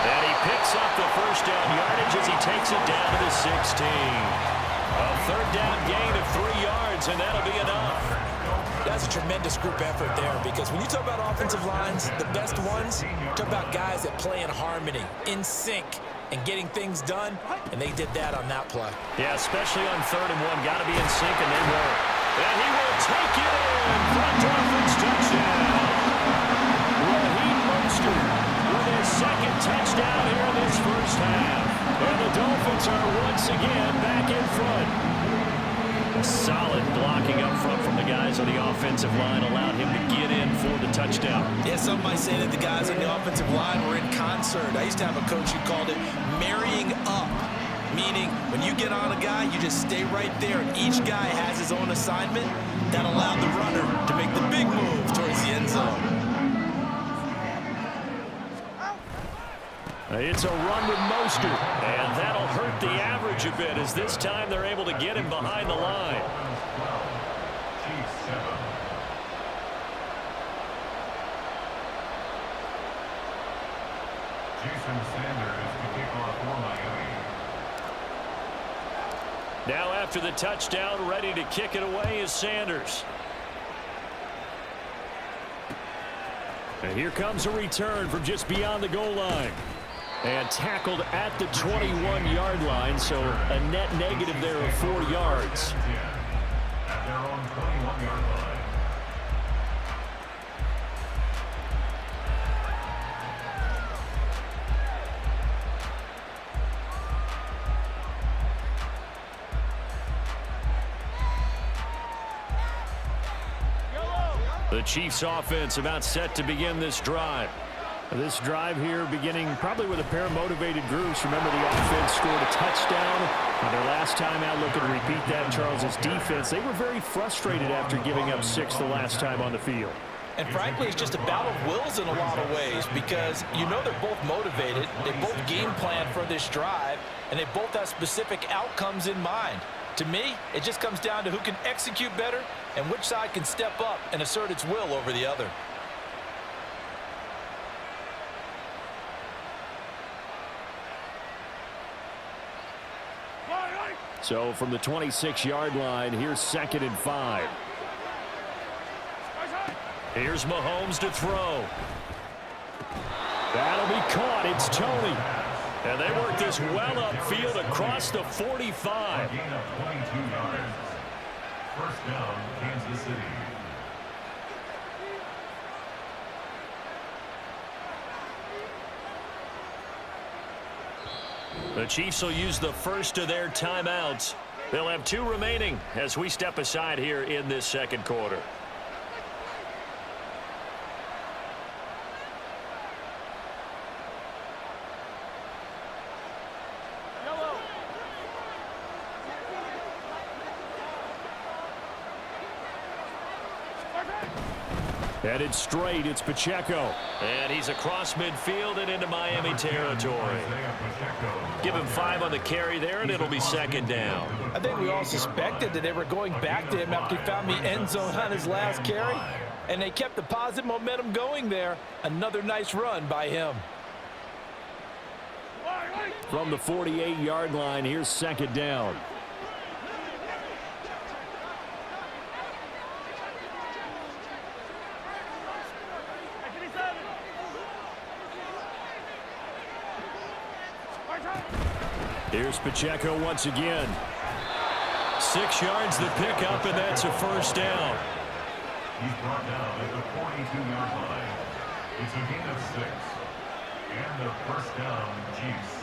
And he picks up the first down yardage as he takes it down to the 16. A 3rd down gain of 3 yards, and that'll be enough. That's a tremendous group effort there, because when you talk about offensive lines, the best ones, talk about guys that play in harmony, in sync, and getting things done, and they did that on that play. Yeah, especially on 3rd and 1. Got to be in sync, and they were. And he will take it in for a Dolphins touchdown. Raheem Mostert with his 2nd touchdown here in this first half. And the Dolphins are once again back in front. Solid blocking up front from the guys on the offensive line allowed him to get in for the touchdown. Yeah, some might say that the guys on the offensive line were in concert. I used to have a coach who called it marrying up, meaning when you get on a guy, you just stay right there, and each guy has his own assignment. That allowed the runner to make the big move towards the end zone. It's a run with Mostert, and that'll hurt the average a bit, as this time they're able to get him behind the line. Jason Sanders to kick off for Miami. Now after the touchdown, ready to kick it away is Sanders. And here comes a return from just beyond the goal line. And tackled at the 21-yard line, so a net negative there of 4 yards. At their own 21-yard line. The Chiefs offense about set to begin this drive. This drive here beginning probably with a pair of motivated groups. Remember, the offense scored a touchdown on their last time out. Looking to repeat that. Charles's defense, they were very frustrated after giving up 6 the last time on the field. And frankly, it's just a battle of wills in a lot of ways, because you know they're both motivated, they both game plan for this drive, and they both have specific outcomes in mind. To me, it just comes down to who can execute better and which side can step up and assert its will over the other. So from the 26-yard line, here's 2nd and 5. Here's Mahomes to throw. That'll be caught. It's Tony. And they work this well upfield across the 45. Gain of 22 yards. First down, Kansas City. The Chiefs will use the first of their timeouts. They'll have 2 remaining as we step aside here in this 2nd quarter. Headed straight, it's Pacheco. And he's across midfield and into Miami territory. Give him 5 on the carry there, and it'll be 2nd down. I think we all suspected that they were going back to him after he found the end zone on his last carry, and they kept the positive momentum going there. Another nice run by him. From the 48-yard line, here's 2nd down. Here's Pacheco once again. 6 yards the pickup, and that's a first down. He's brought down at the 42-yard line. It's a gain of 6. And a first down, Chiefs.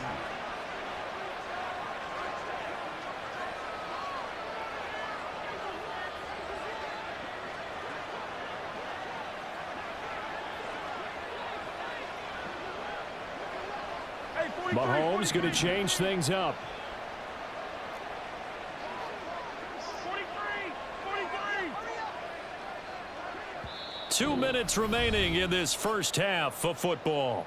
Mahomes going to change things up. 2 minutes remaining in this first half of football.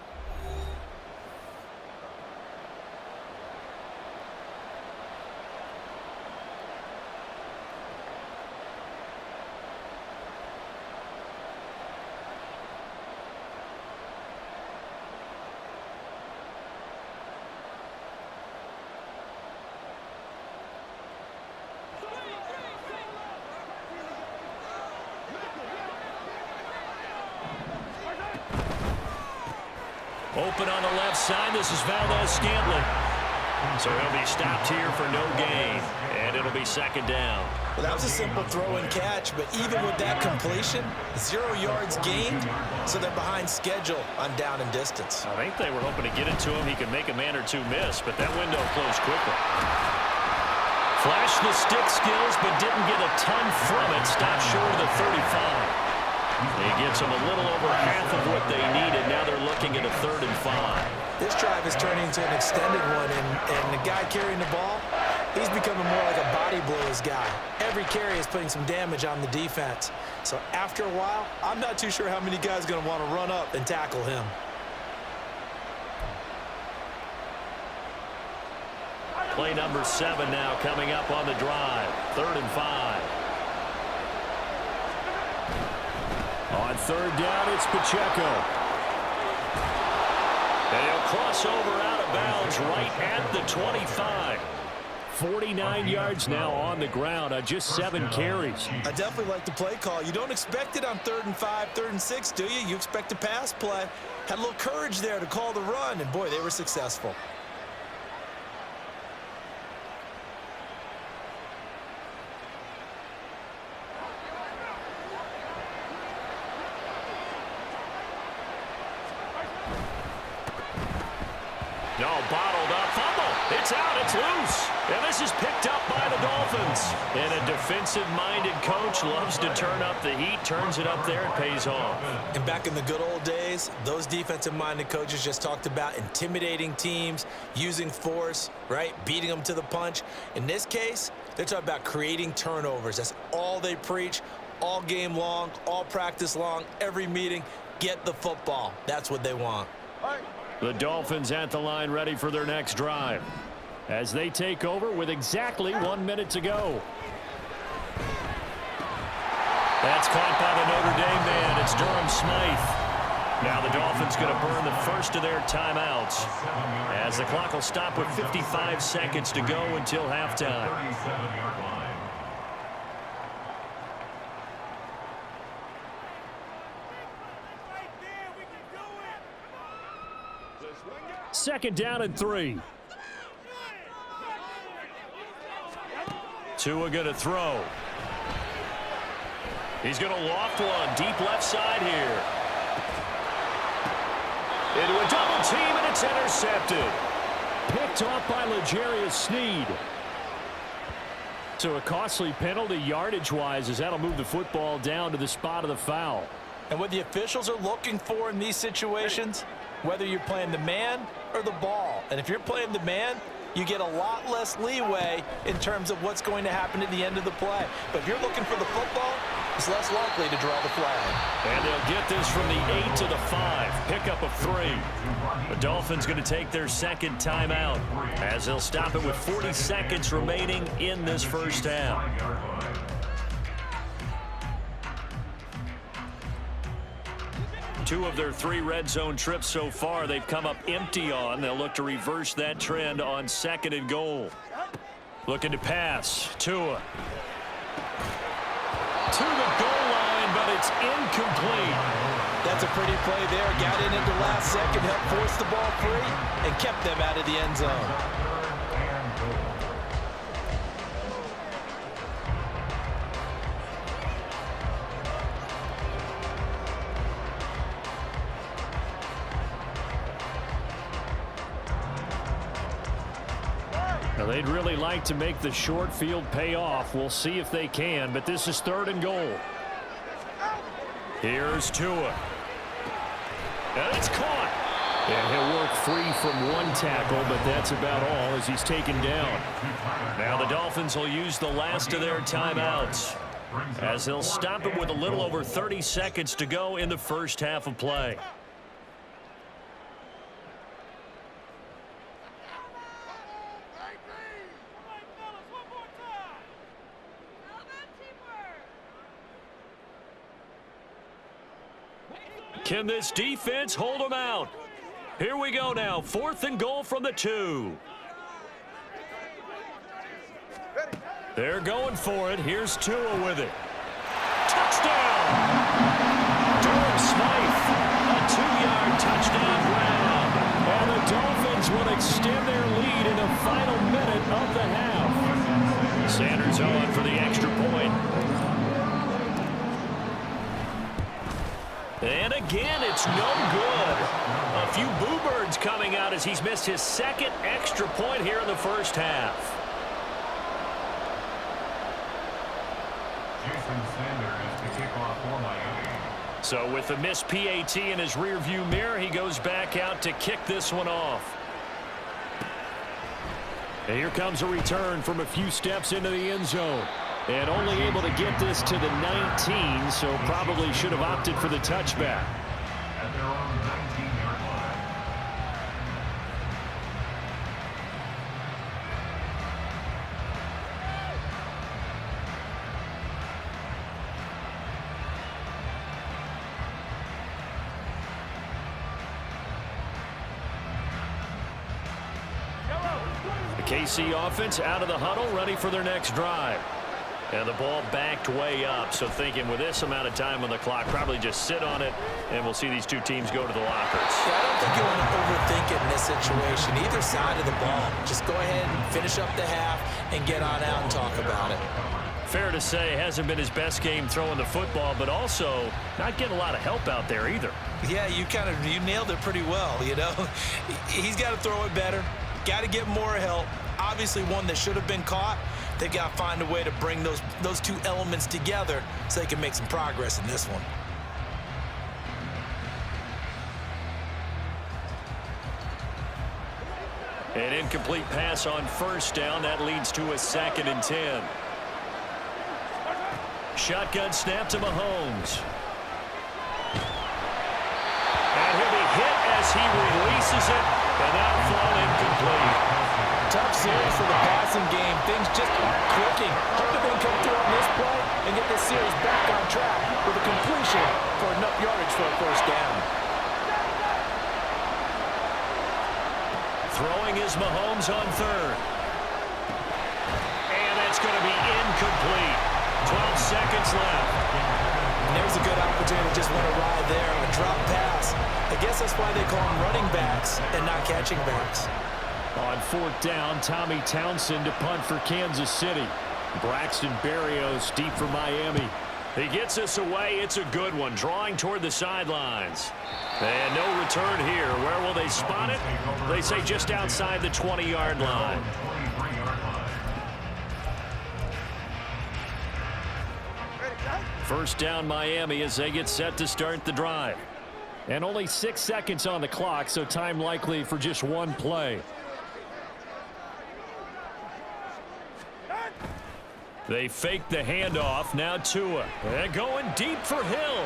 Open on the left side. This is Valdez-Scantling. So he'll be stopped here for no gain, and it'll be second down. Well, that was a simple throw and catch, but even with that completion, 0 yards gained, so they're behind schedule on down and distance. I think they were hoping to get it to him. He could make a man or two miss, but that window closed quickly. Flashed the stick skills, but didn't get a ton from it. Stopped short of the 35. He gets them a little over half of what they needed. Now they're looking at a 3rd and 5. This drive is turning into an extended one, and the guy carrying the ball, he's becoming more like a body blows guy. Every carry is putting some damage on the defense. So after a while, I'm not too sure how many guys are going to want to run up and tackle him. Play number 7 now coming up on the drive. 3rd and 5. On 3rd down, it's Pacheco. And he'll cross over out of bounds right at the 25. 49 yards now on the ground on just 7 carries. I definitely like the play call. You don't expect it on 3rd and 5, 3rd and 6, do you? You expect a pass play. Had a little courage there to call the run, and boy, they were successful. No, bottled up, fumble. It's out, it's loose. And this is picked up by the Dolphins. And a defensive-minded coach loves to turn up the heat, turns it up there, and pays off. And back in the good old days, those defensive-minded coaches just talked about intimidating teams, using force, right, beating them to the punch. In this case, they're talking about creating turnovers. That's all they preach, all game long, all practice long, every meeting. Get the football. That's what they want. The Dolphins at the line ready for their next drive as they take over with exactly 1 minute to go. That's caught by the Notre Dame man. It's Durham Smythe. Now the Dolphins going to burn the first of their timeouts as the clock will stop with 55 seconds to go until halftime. 37-yard line. Second down and 3. Tua going to throw. He's going to loft one deep left side here. Into a double team, and it's intercepted. Picked off by L'Jarius Sneed. So a costly penalty yardage-wise as that'll move the football down to the spot of the foul. And what the officials are looking for in these situations, whether you're playing the man or the ball. And if you're playing the man, you get a lot less leeway in terms of what's going to happen at the end of the play. But if you're looking for the football, it's less likely to draw the flag. And they'll get this from the 8 to the 5. Pickup of 3. The Dolphins going to take their second timeout as they'll stop it with 40 seconds remaining in this first half. 2 of their 3 red zone trips so far they've come up empty on. They'll look to reverse that trend on 2nd and goal. Looking to pass. Tua. To the goal line, but it's incomplete. That's a pretty play there. Got in at the last second, helped force the ball free, and kept them out of the end zone. Now, they'd really like to make the short field pay off. We'll see if they can, but this is 3rd and goal. Here's Tua. And it's caught. And he'll work free from 1 tackle, but that's about all as he's taken down. Now the Dolphins will use the last of their timeouts as they'll stop it with a little over 30 seconds to go in the first half of play. Can this defense hold them out? Here we go now. 4th and goal from the 2. They're going for it. Here's Tua with it. Touchdown! Durham Smythe, a 2-yard touchdown grab. again. It's no good. A few boo birds coming out as he's missed his second extra point here in the first half. Jason Sanders to kick off for Miami. So with the missed PAT in his rearview mirror, he goes back out to kick this one off. And here comes a return from a few steps into the end zone. And only able to get this to the 19, so probably should have opted for the touchback. At their own 19-yard line. The KC offense out of the huddle, ready for their next drive. And the ball backed way up, so thinking with this amount of time on the clock, probably just sit on it, and we'll see these two teams go to the lockers. Yeah, I don't think you want to overthink it in this situation. Either side of the ball. Just go ahead and finish up the half and get on out and talk about it. Fair to say, hasn't been his best game throwing the football, but also not getting a lot of help out there either. Yeah, you nailed it pretty well, you know. He's got to throw it better. Got to get more help. Obviously one that should have been caught. They've got to find a way to bring those two elements together so they can make some progress in this one. An incomplete pass on first down. That leads to a 2nd and 10. Shotgun snap to Mahomes. And he'll be hit as he releases it, and that'll fall incomplete. Tough series for the passing game. Things just aren't clicking. Hope that they can come through on this play and get this series back on track with a completion for enough yardage for a first down. Throwing is Mahomes on 3rd. And that's going to be incomplete. 12 seconds left. And there's a good opportunity to just want to ride there on a drop pass. I guess that's why they call them running backs and not catching backs. On 4th down, Tommy Townsend to punt for Kansas City. Braxton Berrios deep for Miami. He gets us away. It's a good one. Drawing toward the sidelines. And no return here. Where will they spot it? They say just outside the 20-yard line. 23-yard line. First down Miami as they get set to start the drive. And only 6 seconds on the clock, so time likely for just one play. They fake the handoff. Now Tua. They're going deep for Hill.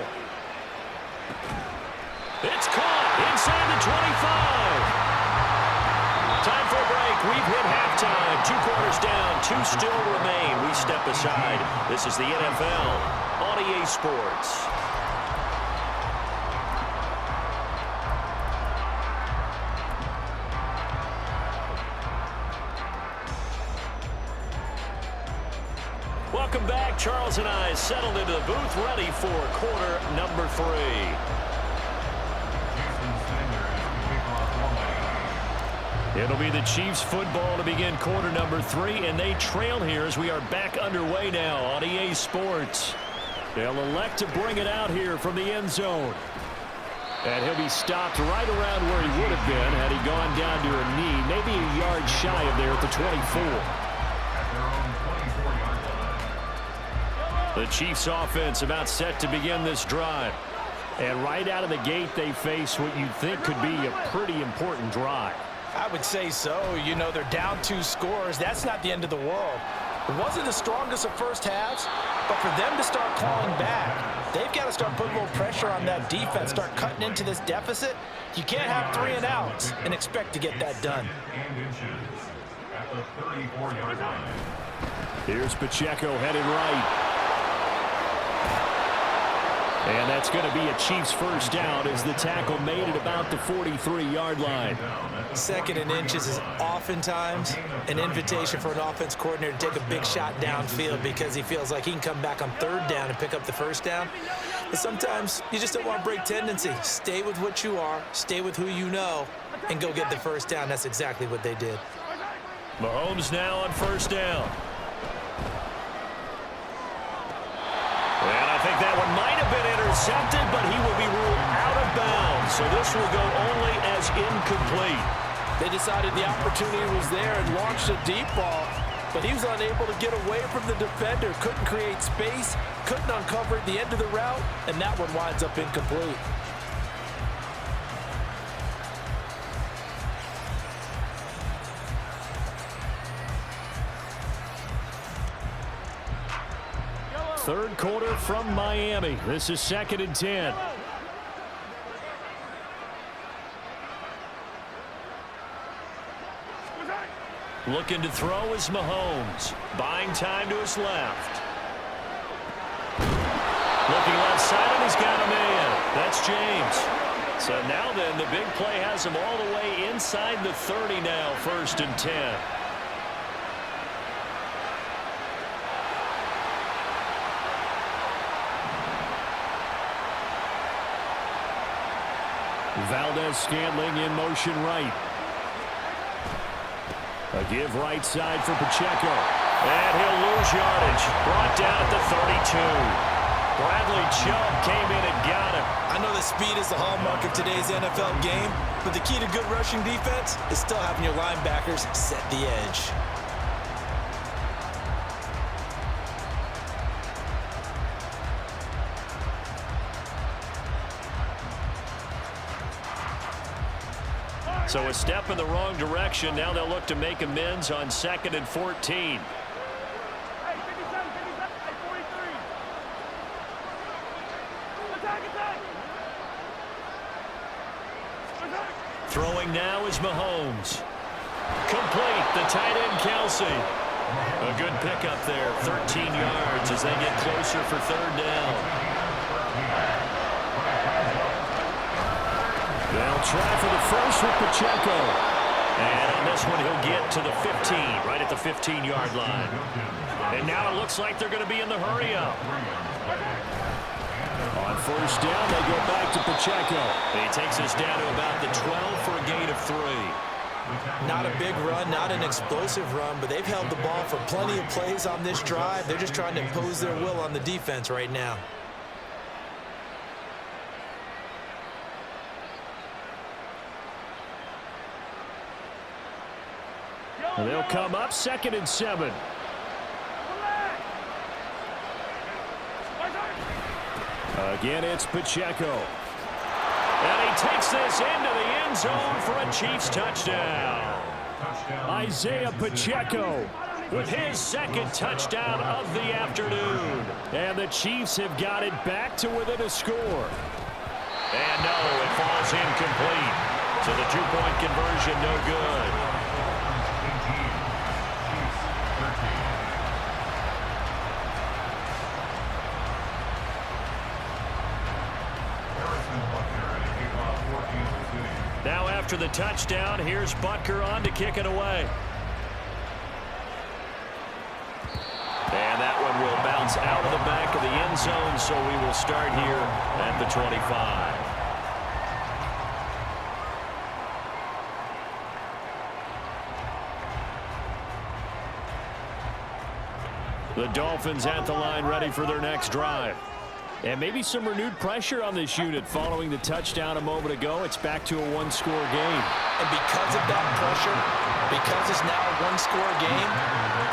It's caught inside the 25. Time for a break. We've hit halftime. 2 quarters down. 2 still remain. We step aside. This is the NFL on EA Sports. Welcome back. Charles and I settled into the booth, ready for quarter number 3. Jason Sanders to kick off for Miami. It'll be the Chiefs football to begin quarter number 3, and they trail here as we are back underway now on EA Sports. They'll elect to bring it out here from the end zone. And he'll be stopped right around where he would have been had he gone down to a knee, maybe a yard shy of there at the 24. At their own 24-yard line. The Chiefs offense about set to begin this drive. And right out of the gate, they face what you'd think could be a pretty important drive. I would say so. You know, they're down 2 scores. That's not the end of the world. It wasn't the strongest of first halves, but for them to start clawing back, they've got to start putting a little pressure on that defense, start cutting into this deficit. You can't have 3 and outs and expect to get that done. And inches at the 34-yard line. Here's Pacheco headed right. And that's going to be a Chiefs first down as the tackle made at about the 43-yard line. 2nd and inches is oftentimes an invitation for an offense coordinator to take a big shot downfield because he feels like he can come back on 3rd down and pick up the first down. But sometimes you just don't want to break tendency. Stay with what you are, stay with who you know, and go get the first down. That's exactly what they did. Mahomes now on first down. And I think that one might have been intercepted, but he will be ruled out of of bounds, so this will go only as incomplete. They decided the opportunity was there and launched a deep ball, but he was unable to get away from the defender, couldn't create space, couldn't uncover at the end of the route, and that one winds up incomplete. Third quarter from Miami. This is 2nd and 10. Looking to throw is Mahomes. Buying time to his left. Looking left side, and he's got a man. That's James. So now then, the big play has him all the way inside the 30 now, 1st and 10. Valdez-Scantling in motion right. A give right side for Pacheco. And he'll lose yardage. Brought down at the 32. Bradley Chubb came in and got him. I know that speed is the hallmark of today's NFL game, but the key to good rushing defense is still having your linebackers set the edge. So a step in the wrong direction. Now they'll look to make amends on 2nd and 14. Hey, 57, 57, hey, 43. Attack, attack. Attack. Throwing now is Mahomes. Complete. The tight end, Kelsey. A good pickup there. 13 yards as they get closer for 3rd down. They'll try for the first with Pacheco. And on this one, he'll get to the 15, right at the 15-yard line. And now it looks like they're going to be in the hurry-up. On 1st down, they go back to Pacheco. He takes us down to about the 12 for a gain of 3. Not a big run, not an explosive run, but they've held the ball for plenty of plays on this drive. They're just trying to impose their will on the defense right now. They'll come up 2nd and 7. Again, it's Pacheco. And he takes this into the end zone for a Chiefs touchdown. Isaiah Pacheco with his 2nd touchdown of the afternoon. And the Chiefs have got it back to within a score. And no, it falls incomplete. So the 2-point conversion no good. Now after the touchdown, here's Butker on to kick it away. And that one will bounce out of the back of the end zone, so we will start here at the 25. The Dolphins at the line ready for their next drive. And maybe some renewed pressure on this unit following the touchdown a moment ago. It's back to a 1-score game. And because of that pressure, because it's now a 1-score game,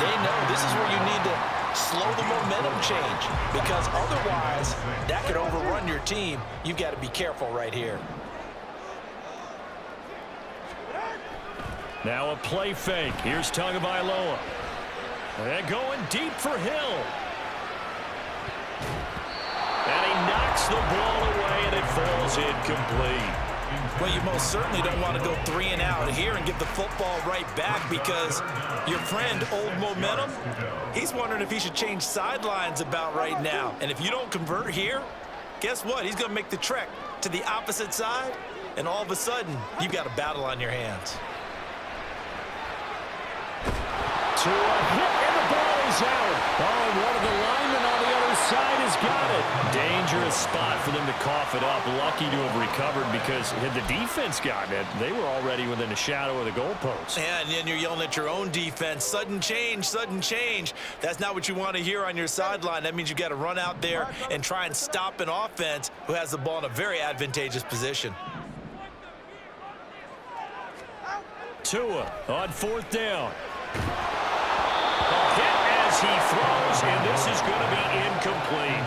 they know this is where you need to slow the momentum change. Because otherwise, that could overrun your team. You've got to be careful right here. Now a play fake. Here's Tagovailoa. And going deep for Hill. And he knocks the ball away, and it falls incomplete. Well, you most certainly don't want to go 3 and out here and give the football right back, because your friend, Old Momentum, he's wondering if he should change sidelines about right now. And if you don't convert here, guess what? He's going to make the trek to the opposite side, and all of a sudden, you've got a battle on your hands. To a hit, and the ball is out. Oh, and one of the linemen on the other side has got it. Dangerous spot for them to cough it up. Lucky to have recovered because had the defense gotten it, they were already within a shadow of the goalpost. Yeah, and then you're yelling at your own defense. Sudden change, sudden change. That's not what you want to hear on your sideline. That means you got to run out there and try and stop an offense who has the ball in a very advantageous position. Tua on 4th down. Hit as he throws, and this is going to be incomplete.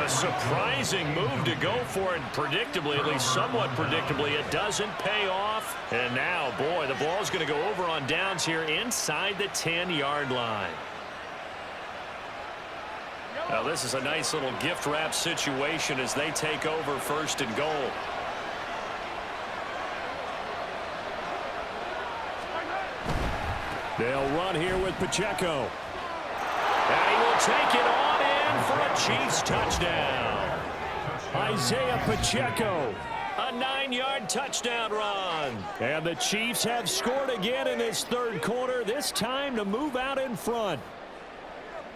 A surprising move to go for it, predictably, at least somewhat predictably. It doesn't pay off. And now, boy, the ball's going to go over on downs here inside the 10-yard line. Now, this is a nice little gift wrap situation as they take over 1st and goal. They'll run here with Pacheco. And he will take it on in for a Chiefs touchdown. Isaiah Pacheco, a 9-yard touchdown run. And the Chiefs have scored again in this 3rd quarter, this time to move out in front.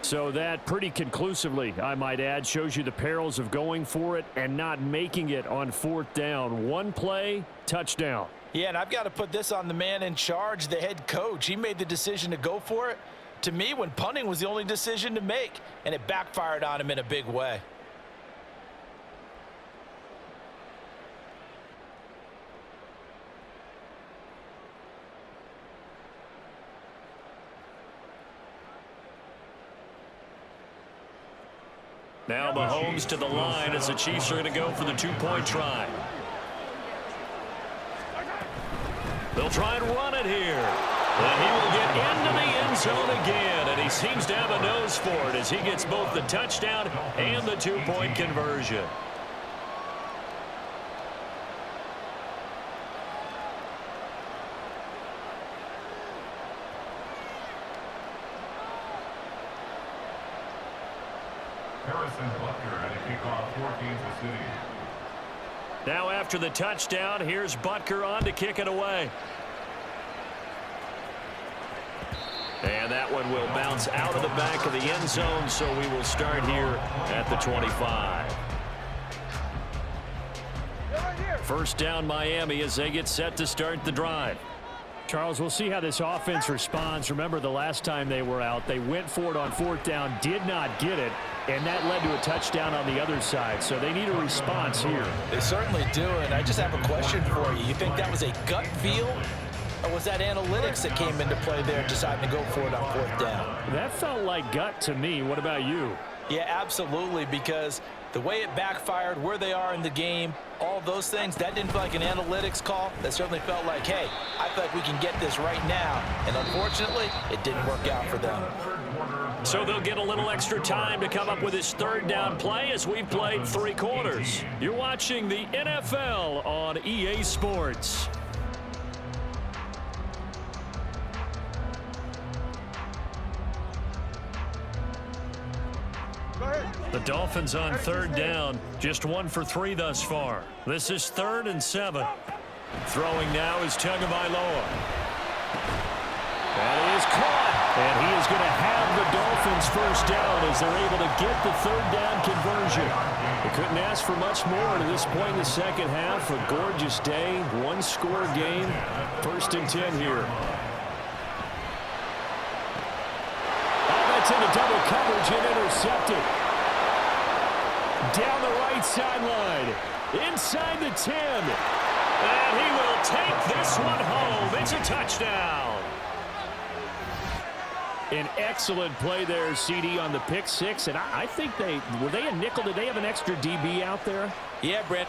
So that pretty conclusively, I might add, shows you the perils of going for it and not making it on 4th down. One play, touchdown. Yeah, and I've got to put this on the man in charge, the head coach. He made the decision to go for it. To me, when punting was the only decision to make, and it backfired on him in a big way. Now Mahomes to the line as the Chiefs are going to go for the 2-point try. They'll try and run it here. And he will get into the end zone again, and he seems to have a nose for it as he gets both the touchdown and the 2-point conversion. Harrison Butker at a kickoff for Kansas City. Now after the touchdown, here's Butker on to kick it away. And that one will bounce out of the back of the end zone, so we will start here at the 25. 1st down Miami as they get set to start the drive. Charles, we'll see how this offense responds. Remember, the last time they were out, they went for it on 4th down, did not get it, and that led to a touchdown on the other side. So they need a response here. They certainly do, and I just have a question for you. You think that was a gut feel, or was that analytics that came into play there deciding to go for it on 4th down? That felt like gut to me. What about you? Yeah, absolutely, because the way it backfired, where they are in the game, all those things, that didn't feel like an analytics call. That certainly felt like, hey, I feel like we can get this right now. And unfortunately, it didn't work out for them. So they'll get a little extra time to come up with his 3rd down play as we've played 3 quarters. You're watching the NFL on EA Sports. The Dolphins on 3rd down, just 1 for 3 thus far. This is 3rd and 7. Throwing now is Tagovailoa. That is caught, and he is going to have the Dolphins 1st down as they're able to get the 3rd down conversion. They couldn't ask for much more to this point in the 2nd half. A gorgeous day, 1-score game, 1st and 10 here. Oh, that's into double coverage and intercepted. Down the right sideline, inside the 10. And he will take this one home. It's a touchdown. An excellent play there, CD, on the pick 6. And I think were they a nickel? Did they have an extra DB out there? Yeah, Brent.